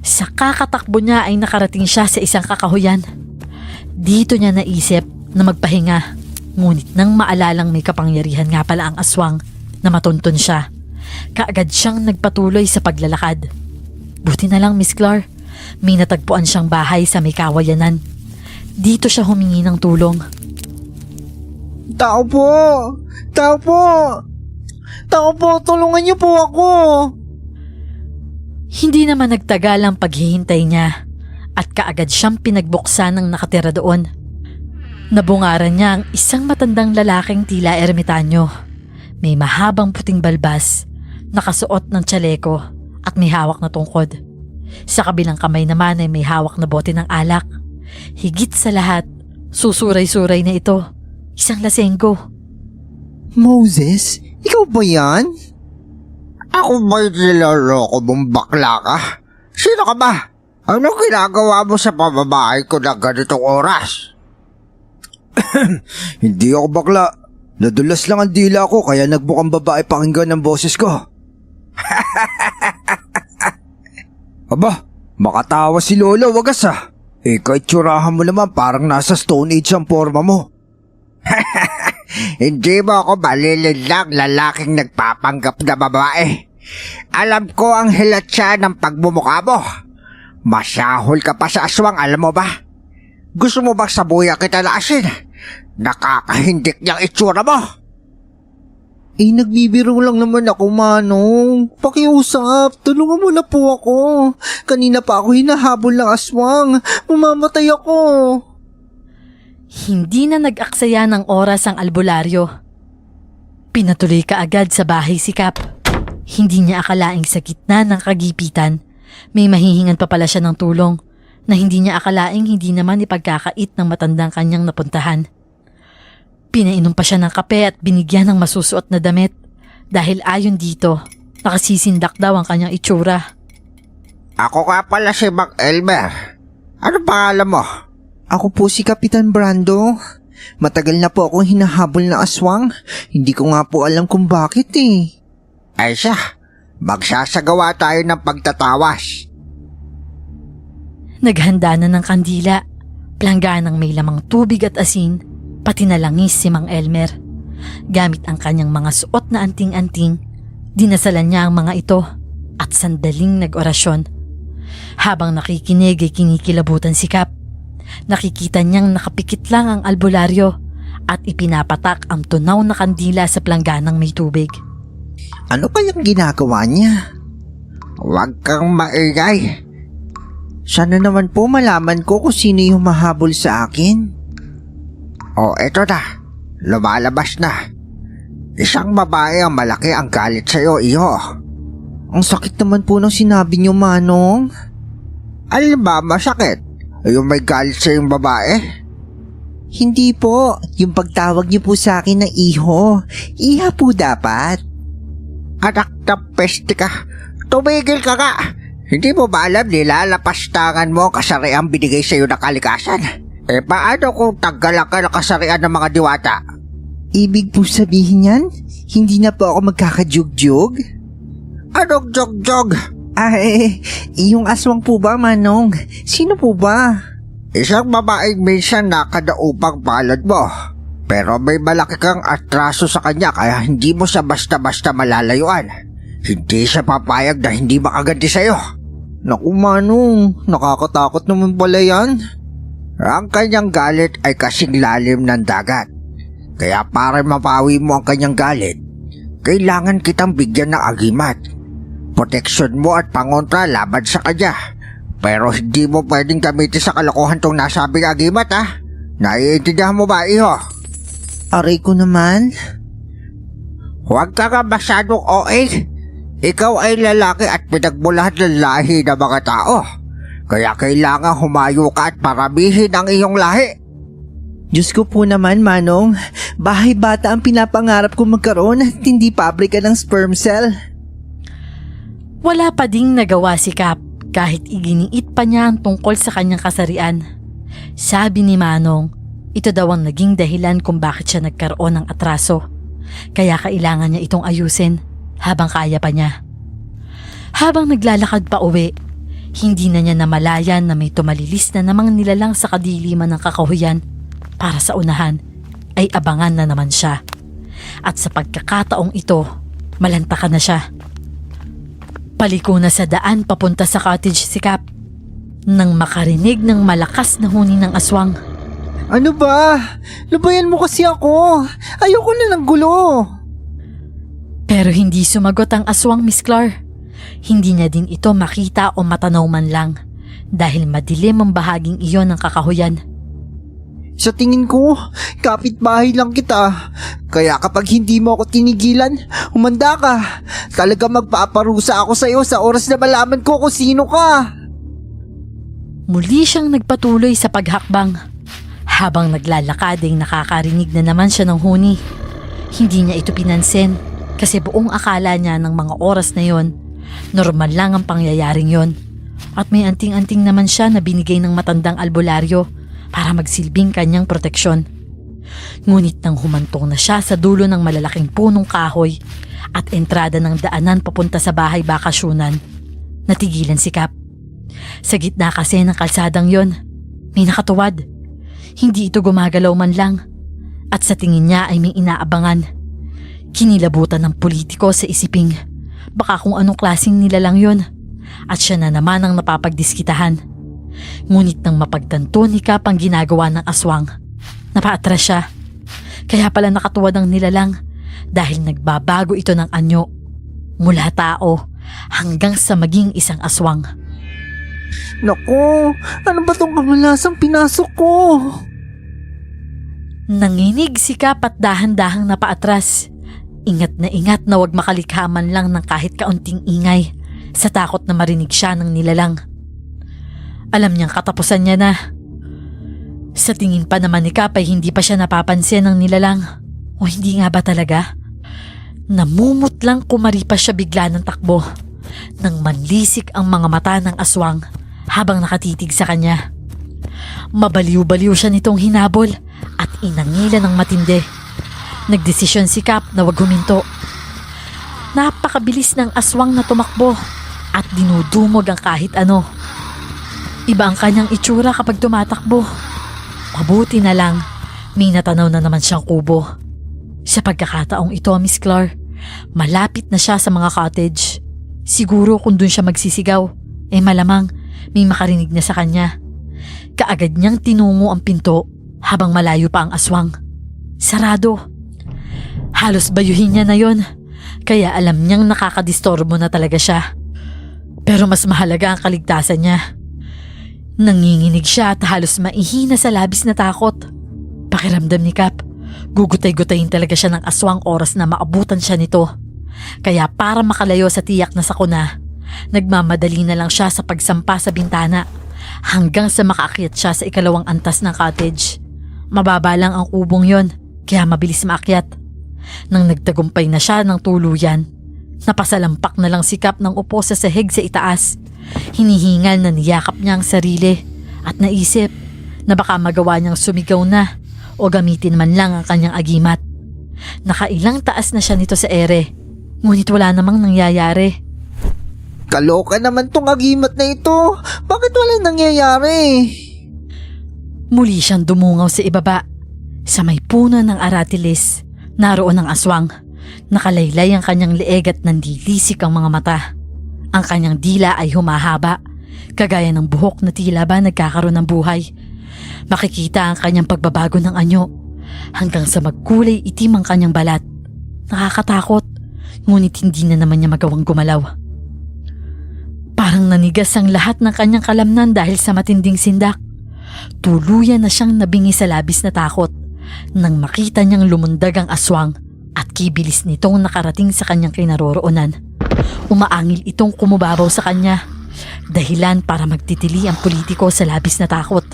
sa kakatakbo niya ay nakarating siya sa isang kakahuyan. Dito niya naisip na magpahinga, ngunit nang maalalang may kapangyarihan nga pala ang aswang na matunton siya, kaagad siyang nagpatuloy sa paglalakad. Buti na lang, Miss Clar, may natagpuan siyang bahay sa may kawayanan. Dito siya humingi ng tulong. Tao po! Tao po! Tao po, tulungan niyo po ako! Hindi naman nagtagal ang paghihintay niya at kaagad siyang pinagbuksan ng nakatira doon. Nabungaran niya ang isang matandang lalaking tila ermitanyo. May mahabang puting balbas, nakasuot ng tsaleko at may hawak na tungkod. Sa kabilang kamay naman ay may hawak na bote ng alak. Higit sa lahat, susuray-suray na ito. Isang lasenggo. Moses, ikaw ba yan? Ako ba'y niloloko mong bakla ka? Sino ka ba? Ano ginagawa mo sa pababae ko na ganitong oras? Hindi ako bakla. Nadulas lang ang dila ko kaya nagbukang babae pakinggan ng boses ko. Aba, makatawa si Lolo, wagas ah. Kahit tsurahan mo naman parang nasa Stone Age ang forma mo. Hindi mo ako malilinlang lalaking nagpapanggap na babae. Alam ko ang hilatsya ng pagmumukha mo. Masyahol ka pa sa aswang, alam mo ba? Gusto mo bang sabuya kita na asin? Nakakahindik niyang itsura mo. Nagbibiro lang naman ako, Manong. Pakiusap, tulungan mo na po ako. Kanina pa ako hinahabol ng aswang. Mamamatay ako. Hindi na nag-aksaya ng oras ang albularyo. Pinatuloy ka agad sa bahay si Cap. Hindi niya akalaing sa gitna ng kagipitan, may mahihingan pa pala siya ng tulong na hindi niya akalaing hindi naman ipagkakait ng matandang kanyang napuntahan. Pinainom pa siya ng kape at binigyan ng masusuot na damit dahil ayon dito, nakasisindak daw ang kanyang itsura. Ako ka pala si Mac Elmer. Ano pangalan mo? Ako po si Kapitan Brando. Matagal na po akong hinahabol na aswang. Hindi ko nga po alam kung bakit eh. Ay siya, magsasagawa tayo ng pagtatawas. Naghanda na ng kandila, plangganang may lamang tubig at asin, pati na langis si Mang Elmer. Gamit ang kanyang mga suot na anting-anting, dinasalan niya ang mga ito at sandaling nag-orasyon. Habang nakikinig ay kinikilabutan si Cap. Nakikita niyang nakapikit lang ang albularyo at ipinapatak ang tunaw na kandila sa plangganang may tubig. Ano kayang ginagawa niya? Huwag kang maingay. Sana naman po malaman ko kung sino yung mahabol sa akin. Oh, eto na. Lumalabas na. Isang babae ang malaki ang galit sa'yo, iho. Ang sakit naman po ng sinabi niyo, Manong. Alin ba masakit? Yung may galit sa'yong babae? Hindi po. Yung pagtawag niyo po sa akin na iho. Iha po dapat. Anak na peste ka. Tumigil ka nga. Hindi mo ba alam nilalapastangan mo ang kasariang binigay sa'yo na kalikasan? Eh paano kung tanggalan ka ng kasarian ng mga diwata? Ibig po sabihin yan? Hindi na po ako magkakajugjug? Anong jogjog? Yung aswang po ba, Manong? Sino po ba? Isang babaeng minsan nakadaupang palad mo. Pero may malaki kang atraso sa kanya kaya hindi mo siya basta-basta malalayuan. Hindi siya papayag na hindi makaganti sa'yo. Naku, Manong, nakakatakot naman pala yan. Ang kanyang galit ay kasing lalim ng dagat. Kaya para mapawi mo ang kanyang galit, kailangan kitang bigyan ng agimat. Proteksyon mo at pangontra laban sa kanya. Pero hindi mo pwedeng gamitin sa kalokohan tong nasabing agimat, ha? Naiintindihan mo ba, iho? Aray ko naman. Huwag ka nga masyadong OA. Ikaw ay lalaki at pinagmulahan ng lahi ng mga tao. Kaya kailangan humayo ka at paramihin ang iyong lahi. Diyos ko po naman, Manong. Bahay bata ang pinapangarap ko magkaroon at hindi pabrika ng sperm cell. Wala pa ding nagawa si Cap kahit iginiit pa niya ang tungkol sa kanyang kasarian. Sabi ni Manong, ito daw ang naging dahilan kung bakit siya nagkaroon ng atraso. Kaya kailangan niya itong ayusin habang kaya pa niya. Habang naglalakad pa uwi, hindi na niya namalayan na may tumalilis na namang nilalang sa kadiliman ng kakahuyan. Para sa unahan ay abangan na naman siya. At sa pagkakataong ito, malantakan na siya. Paliko na sa daan papunta sa cottage si Cap nang makarinig ng malakas na huni ng aswang. Ano ba? Lubayan mo kasi ako. Ayoko na ng gulo. Pero hindi sumagot ang aswang, Miss Clar. Hindi niya din ito makita o matanaw man lang dahil madilim ang bahaging iyon ng kakahuyan. Sa tingin ko, kapitbahay lang kita. Kaya kapag hindi mo ako tinigilan, umanda ka. Talaga magpaparusa ako sa iyo sa oras na malaman ko kung sino ka. Muli siyang nagpatuloy sa paghakbang. Habang naglalakad ay nakakarinig na naman siya ng huni. Hindi niya ito pinansin kasi buong akala niya ng mga oras na yon, normal lang ang pangyayaring yon. At may anting-anting naman siya na binigay ng matandang albularyo para magsilbing kanyang proteksyon. Ngunit nang humantong na siya sa dulo ng malalaking punong kahoy at entrada ng daanan papunta sa bahay bakasyunan, natigilan si Cap. Sa gitna kasi ng kalsadang yon, may nakatuwad. Hindi ito gumagalaw man lang at sa tingin niya ay may inaabangan. Kinilabutan ng politiko sa isiping baka kung anong klaseng nilalang yon at siya na naman ang napapagdiskitahan. Ngunit nang mapagtanto ni Cap ang ginagawa ng aswang, napaatras siya. Kaya pala nakatuwad ang nilalang dahil nagbabago ito ng anyo mula tao hanggang sa maging isang aswang. Naku, ano ba tong kamalasang pinasok ko? Nanginig si Cap at dahan-dahang napaatras. Ingat na wag makalikha man lang ng kahit kaunting ingay sa takot na marinig siya ng nilalang. Alam niyang katapusan niya na. Sa tingin pa naman ni Cap ay hindi pa siya napapansin ng nilalang. O hindi nga ba talaga? Namumutlang kumari pa siya bigla ng takbo nang manlisik ang mga mata ng aswang habang nakatitig sa kanya. Mabaliw-baliw siya nitong hinabol at inangilan ng matindi. Nagdesisyon si Cap na wag huminto. Napakabilis ng aswang na tumakbo at dinudumog ang kahit ano. Iba ang kanyang itsura kapag tumatakbo. Mabuti na lang, may natanaw na naman siyang kubo. Sa pagkakataong ito, Miss Clar, malapit na siya sa mga cottage. Siguro kung dun siya magsisigaw, malamang may makarinig na sa kanya. Kaagad niyang tinungo ang pinto habang malayo pa ang aswang. Sarado. Halos bayuhin niya na yon, kaya alam niyang nakakadistorbo na talaga siya. Pero mas mahalaga ang kaligtasan niya. Nanginginig siya at halos maihina sa labis na takot. Pakiramdam ni Cap, gugutay-gutayin talaga siya ng aswang oras na maabutan siya nito. Kaya para makalayo sa tiyak na sakuna, nagmamadali na lang siya sa pagsampa sa bintana hanggang sa makaakyat siya sa ikalawang antas ng cottage. Mababa lang ang ubong yon, kaya mabilis maakyat. Nang nagtagumpay na siya ng tuluyan, napasalampak na lang si Cap ng upo sa sahig sa itaas. Hinihingal na niyakap niya ang sarili at naisip na baka magawa niyang sumigaw na o gamitin man lang ang kanyang agimat. Nakailang taas na siya nito sa ere, ngunit wala namang nangyayari. Kaloka naman tong agimat na ito. Bakit walang nangyayari? Muli siyang dumungaw sa ibaba. Sa may puno ng aratilis, naroon ang aswang. Nakalaylay ang kanyang leeg at nandilisik ang mga mata. Ang kanyang dila ay humahaba, kagaya ng buhok na tila ba nagkakaroon ng buhay. Makikita ang kanyang pagbabago ng anyo, hanggang sa magkulay itim ang kanyang balat. Nakakatakot, ngunit hindi na naman niya magawang gumalaw. Parang nanigas ang lahat ng kanyang kalamnan dahil sa matinding sindak. Tuluyan na siyang nabingi sa labis na takot nang makita niyang lumundag ang aswang at kibilis nitong nakarating sa kanyang kinaroroonan. Umaangil itong kumubabaw sa kanya, dahilan para magtitili ang politiko sa labis na takot.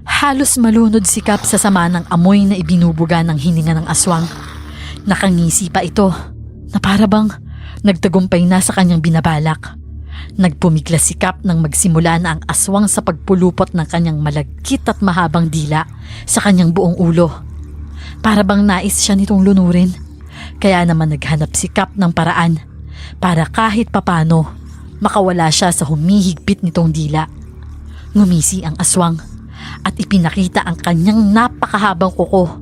Halos malunod si Cap sa sama ng amoy na ibinubuga ng hininga ng aswang. Nakangisi pa ito na para bang nagtagumpay na sa kanyang binabalak. Nagpumiglas si Cap nang magsimula na ang aswang sa pagpulupot ng kanyang malagkit at mahabang dila sa kanyang buong ulo. Para bang nais siya nitong lunurin. Kaya naman naghanap si Cap ng paraan para kahit papano makawala siya sa humihigpit nitong dila. Ngumisi ang aswang at ipinakita ang kanyang napakahabang kuko.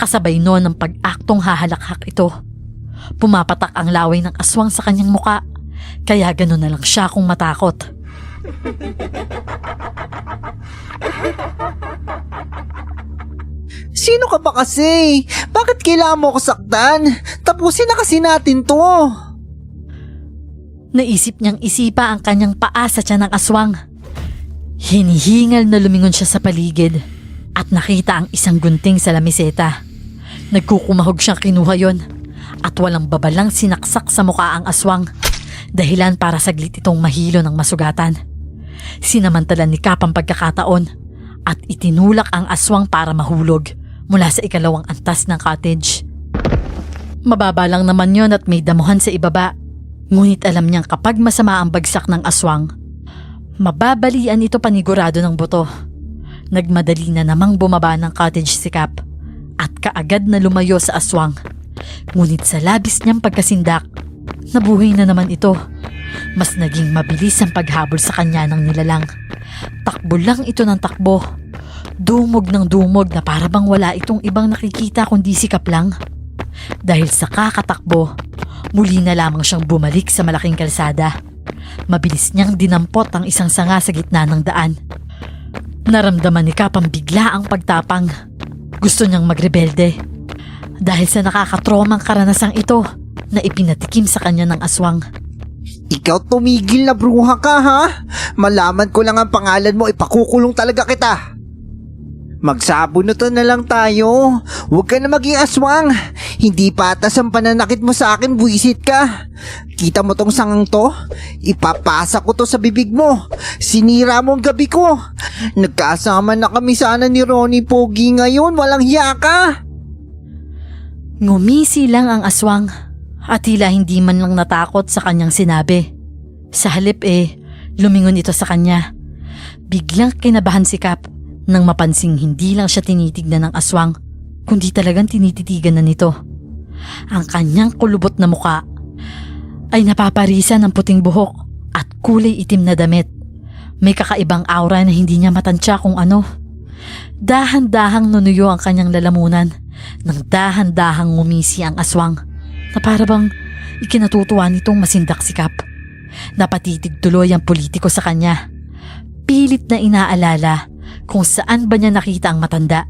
Kasabay noon ng pag-aktong hahalakhak ito. Pumapatak ang laway ng aswang sa kanyang muka, kaya gano'n na lang siya kung matakot. Sino ka ba kasi? Bakit kailangan mo ko saktan? Tapusin na kasi natin to. Naisip niyang isipa ang kanyang paa sa tiyan ng aswang. Hinihingal na lumingon siya sa paligid at nakita ang isang gunting sa lamiseta. Nagkukumahog siyang kinuha yon at walang babalang sinaksak sa mukha ang aswang, dahilan para saglit itong mahilo ng masugatan. Sinamantalan ni Cap ang pagkakataon at itinulak ang aswang para mahulog mula sa ikalawang antas ng cottage. Mababa lang naman yon at may damuhan sa ibaba, ngunit alam niyang kapag masama ang bagsak ng aswang, mababalian ito panigurado ng buto. Nagmadali na namang bumaba ng cottage si Cap at kaagad na lumayo sa aswang. Ngunit sa labis niyang pagkasindak, nabuhay na naman ito. Mas naging mabilis ang paghabol sa kanya ng nilalang. Takbo lang ito ng takbo. Dumog ng dumog na para bang wala itong ibang nakikita kundi si Cap lang. Dahil sa kakatakbo, muli na lamang siyang bumalik sa malaking kalsada. Mabilis niyang dinampot ang isang sanga sa gitna ng daan. Naramdaman ni Cap ang biglaang pagtapang. Gusto niyang magrebelde. Dahil sa nakakatromang karanasang ito na ipinatikim sa kanya ng aswang. Ikaw tumigil na bruha ka, ha? Malaman ko lang ang pangalan mo, ipakukulong talaga kita. Magsabunutan na lang tayo. Huwag ka na maging aswang. Hindi patas ang pananakit mo sa akin, buwisit ka. Kita mo tong sangang to? Ipapasa ko to sa bibig mo. Sinira mo ang gabi ko. Nagkasama na kami sana ni Ronnie Pogi ngayon. Walang hiya ka. Ngumisi lang ang aswang at tila hindi man lang natakot sa kanyang sinabi. Sa halip lumingon ito sa kanya. Biglang kinabahan si Cap nang mapansing hindi lang siya tinitignan ng aswang, kundi talagang tinititigan na nito. Ang kanyang kulubot na muka ay napaparisan ng puting buhok at kulay itim na damit. May kakaibang aura na hindi niya matansya kung ano. Dahan-dahang nunuyo ang kanyang lalamunan nang dahan-dahang ngumisi ang aswang na para bang ikinatutuwa nitong masindak si Cap. Napatitig tuloy ang politiko sa kanya. Pilit na inaalala kung saan ba niya nakita ang matanda.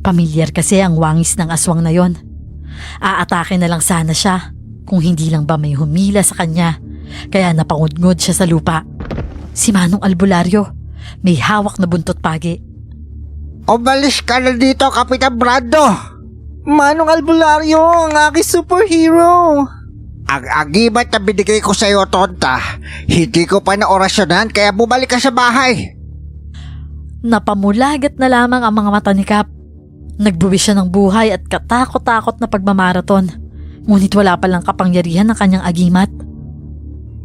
Pamilyar kasi ang wangis ng aswang na yon. Aatake na lang sana siya kung hindi lang ba may humila sa kanya, kaya napangudngod siya sa lupa. Si Manong Albularyo, may hawak na buntot pagi. Umalis ka na dito, Kapitan Brando! Manong Albularyo, ang aking superhero! Ang agimat na binigay ko sa'yo, tonta, hindi ko pa naorasyonan kaya bumalik ka sa bahay. Napamulagat na lamang ang mga mata ni Cap. Nagbuwis siya ng buhay at katakot-takot na pagmamaraton. Ngunit wala palang kapangyarihan ng kanyang agimat.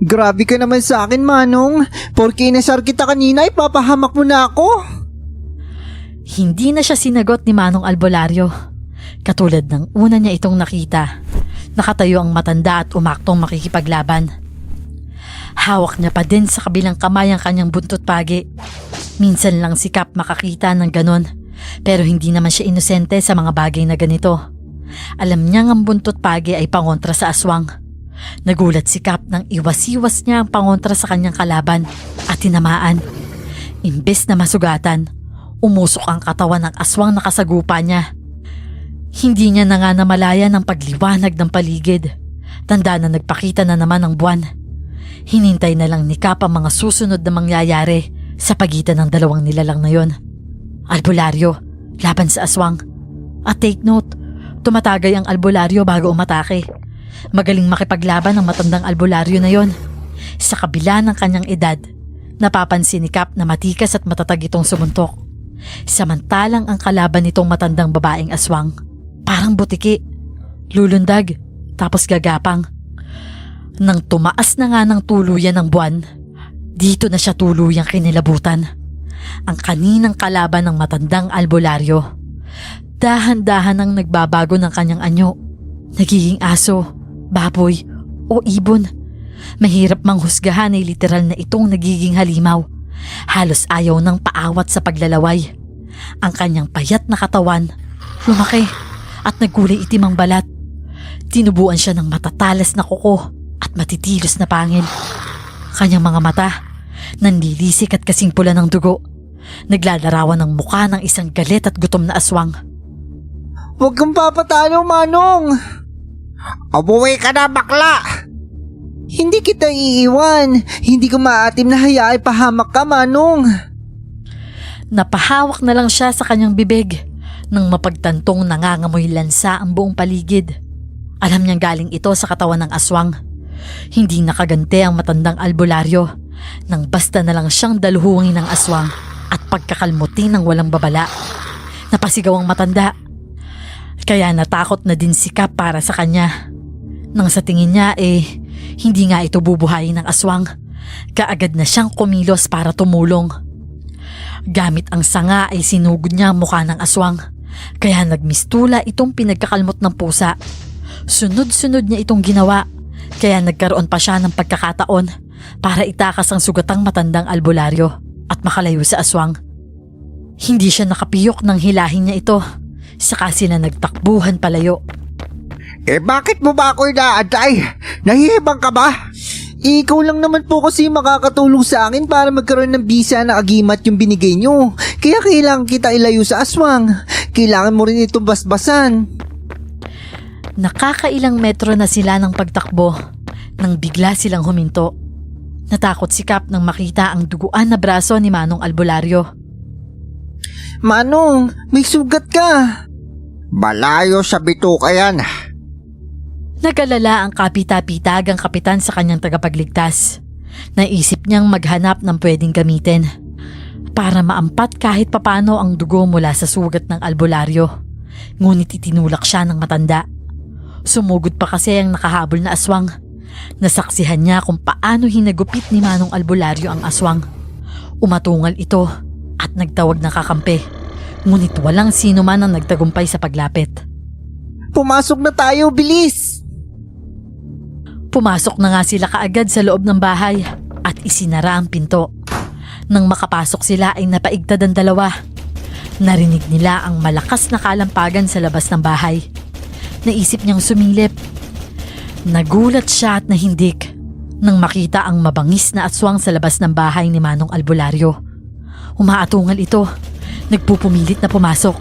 Grabe ka naman sa akin, Manong. Porke inasar kita kanina, ipapahamak mo na ako. Hindi na siya sinagot ni Manong Albularyo. Katulad ng una niya itong nakita. Nakatayo ang matanda at umaktong makikipaglaban. Hawak niya pa din sa kabilang kamay ang kanyang buntot pagi. Minsan lang si Cap makakita ng ganon, pero hindi naman siya inosente sa mga bagay na ganito. Alam niyang ang buntot pagi ay pangontra sa aswang. Nagulat si Cap nang iwas-iwas niya ang pangontra sa kanyang kalaban at tinamaan. Imbes na masugatan, umusok ang katawan ng aswang na kasagupa niya. Hindi niya na nga namalayan ang pagliwanag ng paligid. Tanda na nagpakita na naman ang buwan. Hinintay na lang ni Cap ang mga susunod na mangyayari sa pagitan ng dalawang nilalang na yon. Albularyo, laban sa aswang. At take note, tumatagay ang albularyo bago umatake. Magaling makipaglaban ang matandang albularyo na yon. Sa kabila ng kanyang edad, napapansin ni Cap na matikas at matatag itong sumuntok. Samantalang ang kalaban nitong matandang babaeng aswang, parang butiki, lulundag, tapos gagapang. Nang tumaas na nga ng tuluyan ng buwan, dito na siya tuluyang kinilabutan. Ang kaninang kalaban ng matandang albularyo, dahan-dahan ang nagbabago ng kanyang anyo. Nagiging aso, baboy, o ibon. Mahirap manghusgahan ay literal na itong nagiging halimaw. Halos ayaw ng paawat sa paglalaway. Ang kanyang payat na katawan, lumaki at nagkulay itim ang balat. Tinubuan siya ng matatalas na kuko at matitilos na pangil. Kanyang mga mata, nanlilisik at kasing pula ng dugo. Naglalarawan ng mukha ng isang galit at gutom na aswang. Huwag kang papatalo, Manong! Umuwi ka na, bakla! Hindi kita iiwan. Hindi ko maatim na hayaan pahamak ka, Manong. Napahawak na lang siya sa kanyang bibig nang mapagtantong nangangamoy lansa ang buong paligid. Alam niyang galing ito sa katawan ng aswang. Hindi nakagante ang matandang albularyo nang basta na lang siyang daluhungin ng aswang at pagkakalmutin ng walang babala. Napasigaw ang matanda. Kaya natakot na din si Cap para sa kanya. Nang sa tingin niya hindi nga ito bubuhayin ng aswang. Kaagad na siyang kumilos para tumulong. Gamit ang sanga ay sinugod niya ang mukha ng aswang. Kaya nagmistula itong pinagkakalmot ng pusa. Sunod-sunod niya itong ginawa. Kaya nagkaroon pa siya ng pagkakataon para itakas ang sugatang matandang albularyo at makalayo sa aswang. Hindi siya nakapiyok nang hilahin niya ito. Saka sila nagtakbuhan palayo. Bakit mo ba ako inaantay? Nahihibang ka ba? Ikaw lang naman po kasi makakatulong sa akin para magkaroon ng bisa na agimat yung binigay nyo. Kaya kailangan kita ilayo sa aswang. Kailangan mo rin itong basbasan. Nakakailang metro na sila ng pagtakbo nang bigla silang huminto. Natakot si Cap nang makita ang duguan na braso ni Manong Albularyo. Manong, may sugat ka. Malayo sa bituka yan. Nagalala ang kapita-pitagang kapitan sa kanyang tagapagligtas. Naisip niyang maghanap ng pwedeng gamitin para maampat kahit papano ang dugo mula sa sugat ng albularyo. Ngunit itinulak siya ng matanda. Sumugod pa kasi ang nakahabol na aswang. Nasaksihan niya kung paano hinagupit ni Manong Albularyo ang aswang. Umatungal ito at nagtawag ng kakampi. Ngunit walang sino man ang nagtagumpay sa paglapit. Pumasok na tayo, bilis! Pumasok na nga sila kaagad sa loob ng bahay at isinara ang pinto. Nang makapasok sila ay napaigtad ang dalawa. Narinig nila ang malakas na kalampagan sa labas ng bahay. Naisip niyang sumilip. Nagulat siya at nahindik nang makita ang mabangis na aswang sa labas ng bahay ni Manong Albularyo. Umaatungal ito, nagpupumilit na pumasok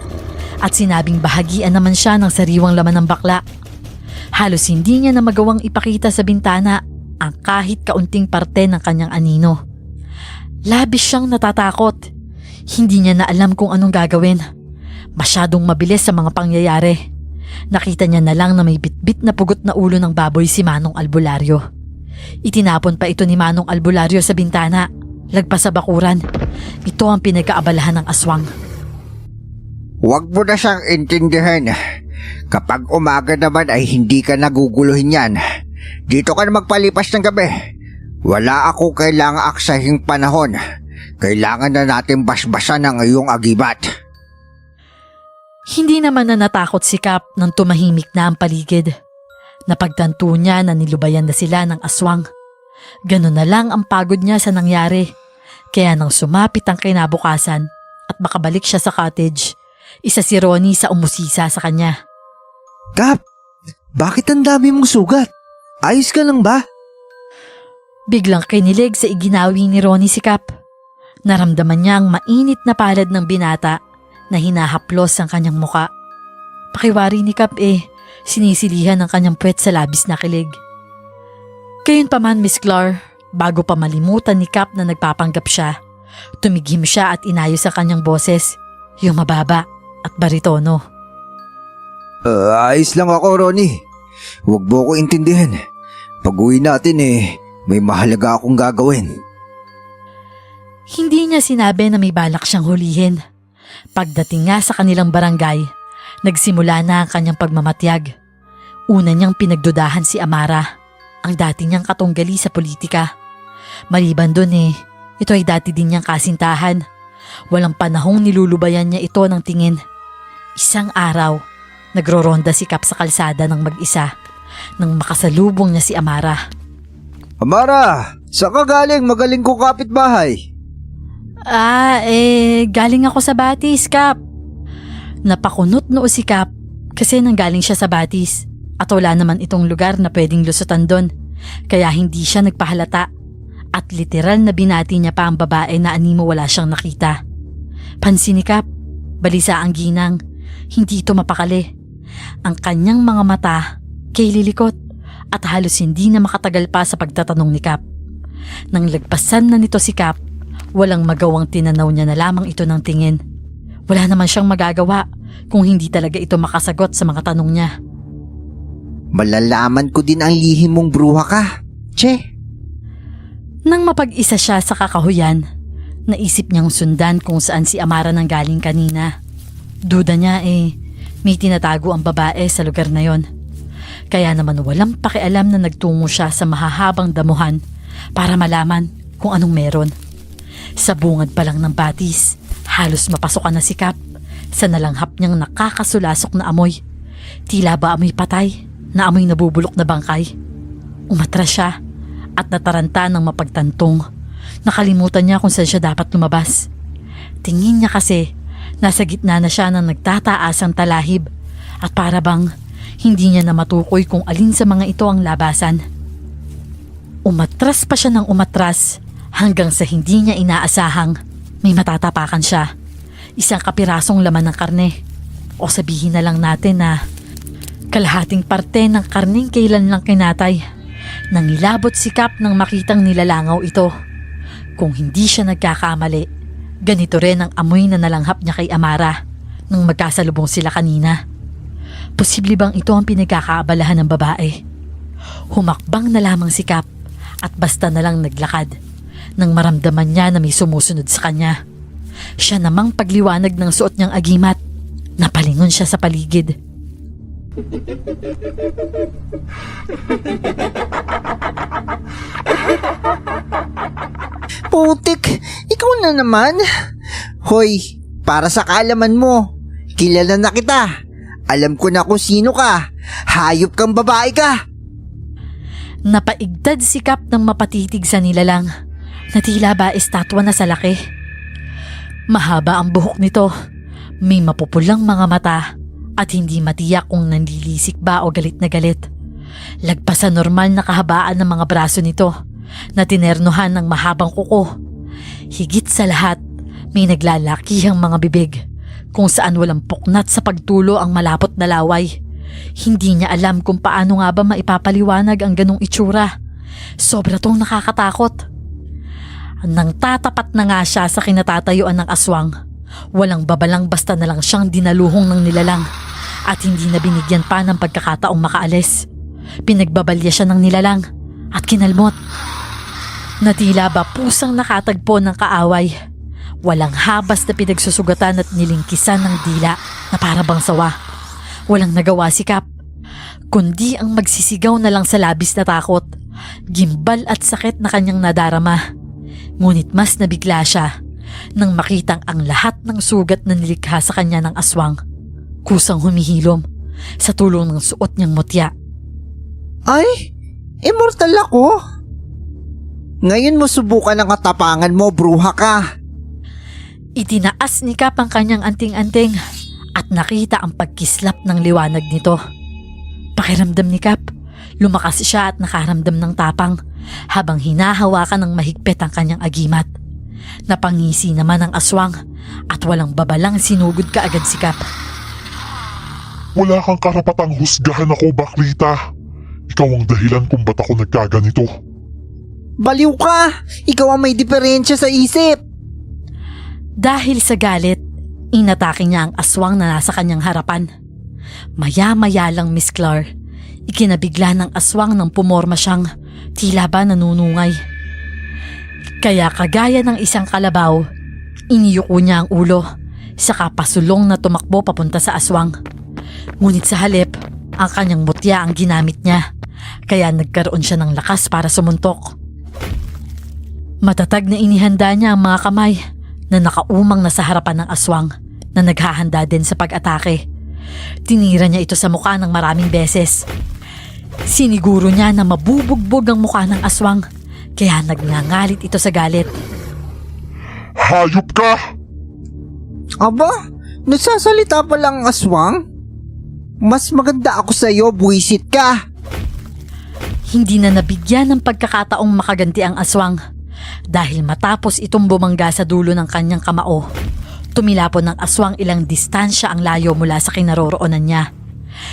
at sinabing bahagian naman siya ng sariwang laman ng bakla. Halos hindi niya na magawang ipakita sa bintana ang kahit kaunting parte ng kanyang anino. Labis siyang natatakot. Hindi niya na alam kung anong gagawin. Masyadong mabilis sa mga pangyayari. Nakita niya na lang na may bitbit na pugot na ulo ng baboy si Manong Albularyo. Itinapon pa ito ni Manong Albularyo sa bintana, lagpas sa bakuran. Ito ang pinagkaabalahan ng aswang. Huwag mo na siyang intindihan. Kapag umaga naman ay hindi ka naguguluhin yan. Dito ka na magpalipas ng gabi. Wala ako kailangang aksahing panahon. Kailangan na natin basbasan ang iyong agimat. Hindi naman na natakot si Cap nang tumahimik na ang paligid. Napagtanto niya na nilubayan na sila ng aswang. Ganun na lang ang pagod niya sa nangyari. Kaya nang sumapit ang kinabukasan at makabalik siya sa cottage, isa si Ronnie sa umusisa sa kanya. Kap, bakit ang dami mong sugat? Ayos ka lang ba? Biglang kinilig sa iginawi ni Ronnie si Cap. Naramdaman niya ang mainit na palad ng binata na hinahaplos ang kanyang muka. Pakiwari ni Cap sinisilihan ang kanyang puwet sa labis na kilig. Gayunpaman, Miss Clar, bago pa malimutan ni Cap na nagpapanggap siya, tumigim siya at inayos ang kanyang boses, yung mababa at baritono. Ayos lang ako, Ronnie. Huwag mo ko intindihan. Pag-uwi natin may mahalaga akong gagawin. Hindi niya sinabi na may balak siyang hulihin. Pagdating nga sa kanilang barangay, nagsimula na ang kanyang pagmamatyag. Una niyang pinagdudahan si Amara, ang dati niyang katunggali sa politika. Maliban dun ito ay dati din niyang kasintahan. Walang panahong nilulubayan niya ito ng tingin. Isang araw, nagroronda si Cap sa kalsada ng mag-isa nang makasalubong niya si Amara. Amara, saan ka galing? Magaling ko kapitbahay. Galing ako sa Batis, Cap. Napakunot noo si Cap kasi nanggaling siya sa Batis at wala naman itong lugar na pwedeng lusutan doon, kaya hindi siya nagpahalata at literal na binati niya pa ang babae na animo wala siyang nakita. Pansin ni Cap, balisa ang ginang, hindi ito mapakali. Ang kanyang mga mata kay lilikot at halos hindi na makatagal pa sa pagtatanong ni Cap. Nang lagpasan na nito si Cap, walang magawang tinanaw niya na lamang ito ng tingin. Wala naman siyang magagawa kung hindi talaga ito makasagot sa mga tanong niya. Malalaman ko din ang lihim mong bruha ka, Che. Nang mapag-isa siya sa kakahuyan, naisip niyang sundan kung saan si Amara nang galing kanina. Duda niya may tinatago ang babae sa lugar na yon. Kaya naman walang pakialam na nagtungo siya sa mahahabang damuhan para malaman kung anong meron. Sa bungad pa lang ng Batis, halos mapasukan na si Cap sa nalanghap niyang nakakasulasok na amoy. Tila ba amoy patay na amoy nabubulok na bangkay. Umatras siya at nataranta ng mapagtantong. Nakalimutan niya kung saan siya dapat lumabas. Tingin niya kasi nasa gitna na siya ng nagtataasang talahib at para bang hindi niya na matukoy kung alin sa mga ito ang labasan. Umatras pa siya ng umatras hanggang sa hindi niya inaasahang may matatapakan siya. Isang kapirasong laman ng karne. O sabihin na lang natin na kalahating parte ng karneng kailan lang kinatay. Nangilabot si Cap nang makitang nilalangaw ito. Kung hindi siya nagkakamali, ganito rin ang amoy na nalanghap niya kay Amara nang magkasalubong sila kanina. Posible bang ito ang pinagkakaabalahan ng babae? Humakbang na lamang si Cap at basta na lang naglakad nang maramdaman niya na may sumusunod sa kanya. Siya namang pagliwanag ng suot niyang agimat, napalingon siya sa paligid. Putik, ikaw na naman. Hoy, para sa kaalaman mo, kilala na kita. Alam ko na kung sino ka. Hayop kang babae ka. Napaigdad si Cap ng mapatitig sa nilalang na tila ba estatwa na sa laki. Mahaba ang buhok nito, may mapupulang mga mata at hindi matiyak kung nanlilisik ba o galit na galit. Lagpas sa normal na kahabaan ng mga braso nito na tinernohan ng mahabang kuko. Higit sa lahat, may naglalakihang mga bibig kung saan walang puknat sa pagtulo ang malapot na laway. Hindi niya alam kung paano nga ba maipapaliwanag ang ganong itsura. Sobra tong nakakatakot. Nang tatapat na nga siya sa kinatatayuan ng aswang, walang babalang basta na lang siyang dinaluhong ng nilalang at hindi na binigyan pa ng pagkakataong makaalis. Pinagbabalya siya ng nilalang at kinalmot. Natila ba pusang nakatagpo ng kaaway. Walang habas na pinagsusugatan at nilingkisan ng dila na para bang sawa. Walang nagawa si Cap, kundi ang magsisigaw na lang sa labis na takot, gimbal at sakit na kanyang nadarama. Ngunit mas nabigla siya nang makitang ang lahat ng sugat na nilikha sa kanya ng aswang kusang humihilom sa tulong ng suot niyang mutya. Ay, immortal ako. Ngayon mo subukan ang katapangan mo, bruha ka. Itinaas ni Cap ang kanyang anting-anting at nakita ang pagkislap ng liwanag nito. Pakiramdam ni Cap, lumakas siya at nakaramdam ng tapang habang hinahawakan ng mahigpit ang kanyang agimat. Napangisi naman ang aswang at walang babalang sinugod kaagad si Cap. Wala kang karapatang husgahan ako, Baklita. Ikaw ang dahilan kung ba't ako nagkaganito. Baliw ka! Ikaw ang may diferensya sa isip. Dahil sa galit, inatake niya ang aswang na nasa kanyang harapan. Maya-maya lang, Miss Clar, ikinabigla ng aswang nang pumorma siyang tila ba nanunungay. Kaya kagaya ng isang kalabaw, iniyuko niya ang ulo, saka pasulong na tumakbo papunta sa aswang. Ngunit sa halip, ang kanyang mutya ang ginamit niya, kaya nagkaroon siya ng lakas para sumuntok. Matatag na inihanda niya ang mga kamay na nakaumang na sa harapan ng aswang na naghahanda din sa pag-atake. Tinira niya ito sa mukha ng maraming beses. Siniguro niya na mabubugbog ang mukha ng aswang, kaya nagngangalit ito sa galit. Hayop ka! Aba, nagsasalita pa lang ang aswang? Mas maganda ako sa'yo, buwisit ka. Hindi na nabigyan ng pagkakataong makaganti ang aswang dahil matapos itong bumangga sa dulo ng kanyang kamao. Tumilapon ng aswang ilang distansya ang layo mula sa kinaroroonan niya.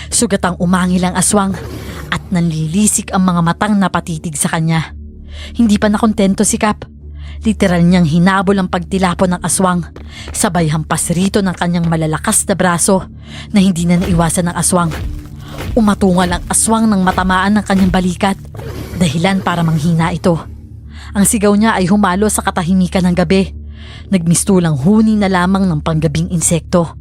Sugatang umangil ang aswang at nanlilisik ang mga matang napatitig sa kanya. Hindi pa nakontento si Cap. Literal niyang hinabol ang pagtilapon ng aswang, sabay hampas rito ng kanyang malalakas na braso na hindi na naiwasan ng aswang. Umatungal ang aswang nang matamaan ng kanyang balikat, dahilan para manghina ito. Ang sigaw niya ay humalo sa katahimikan ng gabi, nagmistulang huni na lamang ng panggabing insekto.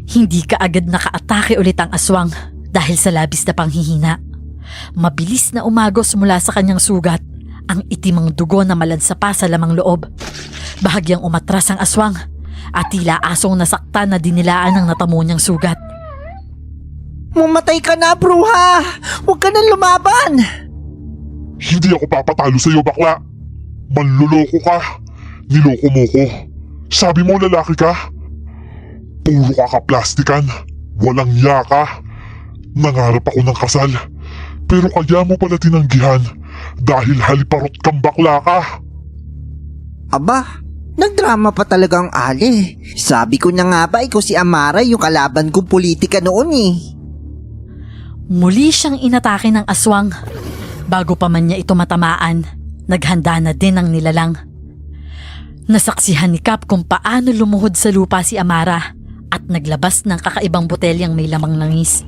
Hindi kaagad nakaatake ulit ang aswang dahil sa labis na panghihina. Mabilis na umagos mula sa kanyang sugat ang itimang dugo na malansa pa sa lamang loob. Bahagyang umatras ang aswang at tila asong nasaktan na dinilaan ng natamo niyang sugat. Mamatay ka na, bruha! Huwag ka nang lumaban! Hindi ako papatalo sa'yo, bakla. Manluloko ka. Niloko mo ko. Sabi mo lalaki ka. Puro ka kaplastikan. Walang iya ka. Nangarap ako ng kasal. Pero kaya mo pala tinanggihan dahil haliparot kang bakla ka. Aba, nagdrama pa talaga ang Ali. Sabi ko na nga ba ikaw si Amara yung kalaban kong politika noon eh. Muli siyang inatake ng aswang. Bago pa man niya ito matamaan, naghanda na din ang nilalang. Nasaksihan ni Cap kung paano lumuhod sa lupa si Amara at naglabas ng kakaibang botelyang may lamang langis.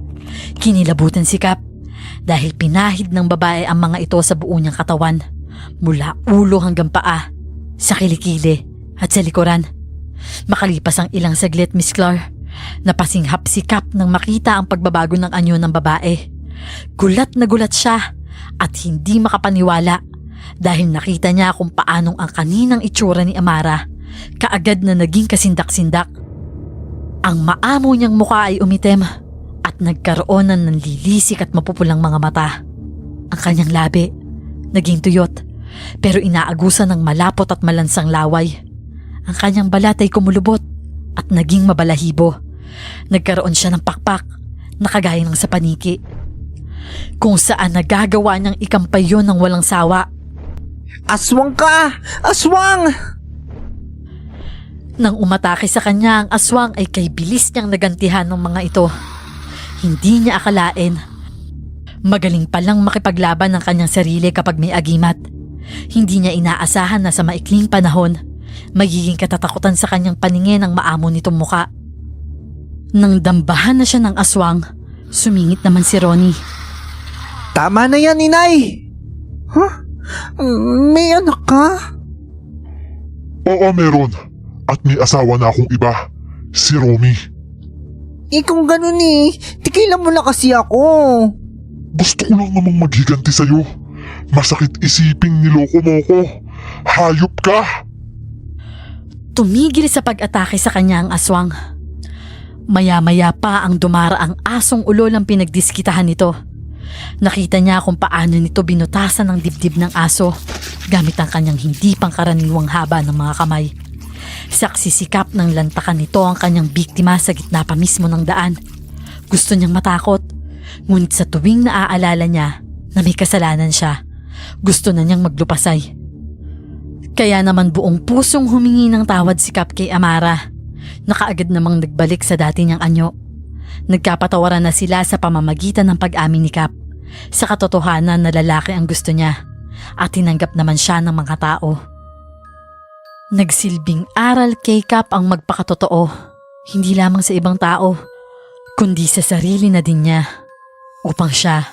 Kinilabutan si Cap dahil pinahid ng babae ang mga ito sa buo niyang katawan, mula ulo hanggang paa, sa kilikili at sa likuran. Makalipas ang ilang saglit, Miss Clar, napasinghap si Cap nang makita ang pagbabago ng anyo ng babae. Gulat na gulat siya at hindi makapaniwala dahil nakita niya kung paanong ang kaninang itsura ni Amara kaagad na naging kasindak-sindak. Ang maamo niyang mukha ay umitim at nagkaroon ng nanlilisik at mapupulang mga mata. Ang kanyang labi naging tuyot pero inaagusan ng malapot at malansang laway. Ang kanyang balat ay kumulubot at naging mabalahibo. Nagkaroon siya ng pakpak na kagaya ng sa paniki, kung saan nagagawa niyang ikampay yun ng walang sawa. Aswang ka! Aswang! Nang umatake sa kanya ang aswang ay kay bilis niyang nagantihan ng mga ito. Hindi niya akalain magaling palang makipaglaban ng kanyang sarili kapag may agimat. Hindi niya inaasahan na sa maikling panahon, magiging katatakutan sa kanyang paningin ang maamo nitong muka. Nang dambahan na siya ng aswang, sumingit naman si Ronnie. Tama na yan, inay! Huh? May anak ka? Oo, meron. At may asawa na akong iba, si Romy. Kung ganun tigilan mo na kasi ako. Gusto ko lang namang maghiganti sa'yo. Masakit isiping niloko mo ko. Hayop ka! Tumigil sa pag-atake sa kanya ang aswang. Maya-maya pa ang dumara ang asong ulol ang pinagdiskitahan nito. Nakita niya kung paano nito binutasan ang dibdib ng aso gamit ang kanyang hindi pangkaraniwang haba ng mga kamay. Saksisikap ng lantakan nito ang kanyang biktima sa gitna pa mismo ng daan. Gusto niyang matakot, ngunit sa tuwing naaalala niya na may kasalanan siya, gusto na niyang maglupasay. Kaya naman buong pusong humingi ng tawad si Cap kay Amara. Nakaagad namang nagbalik sa dati niyang anyo. Nagkapatawaran na sila sa pamamagitan ng pag-amin ni Cap. Sa katotohanan na lalaki ang gusto niya at tinanggap naman siya ng mga tao. Nagsilbing aral kay Cap ang magpakatotoo, hindi lamang sa ibang tao, kundi sa sarili na din niya, upang siya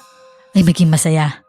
ay maging masaya.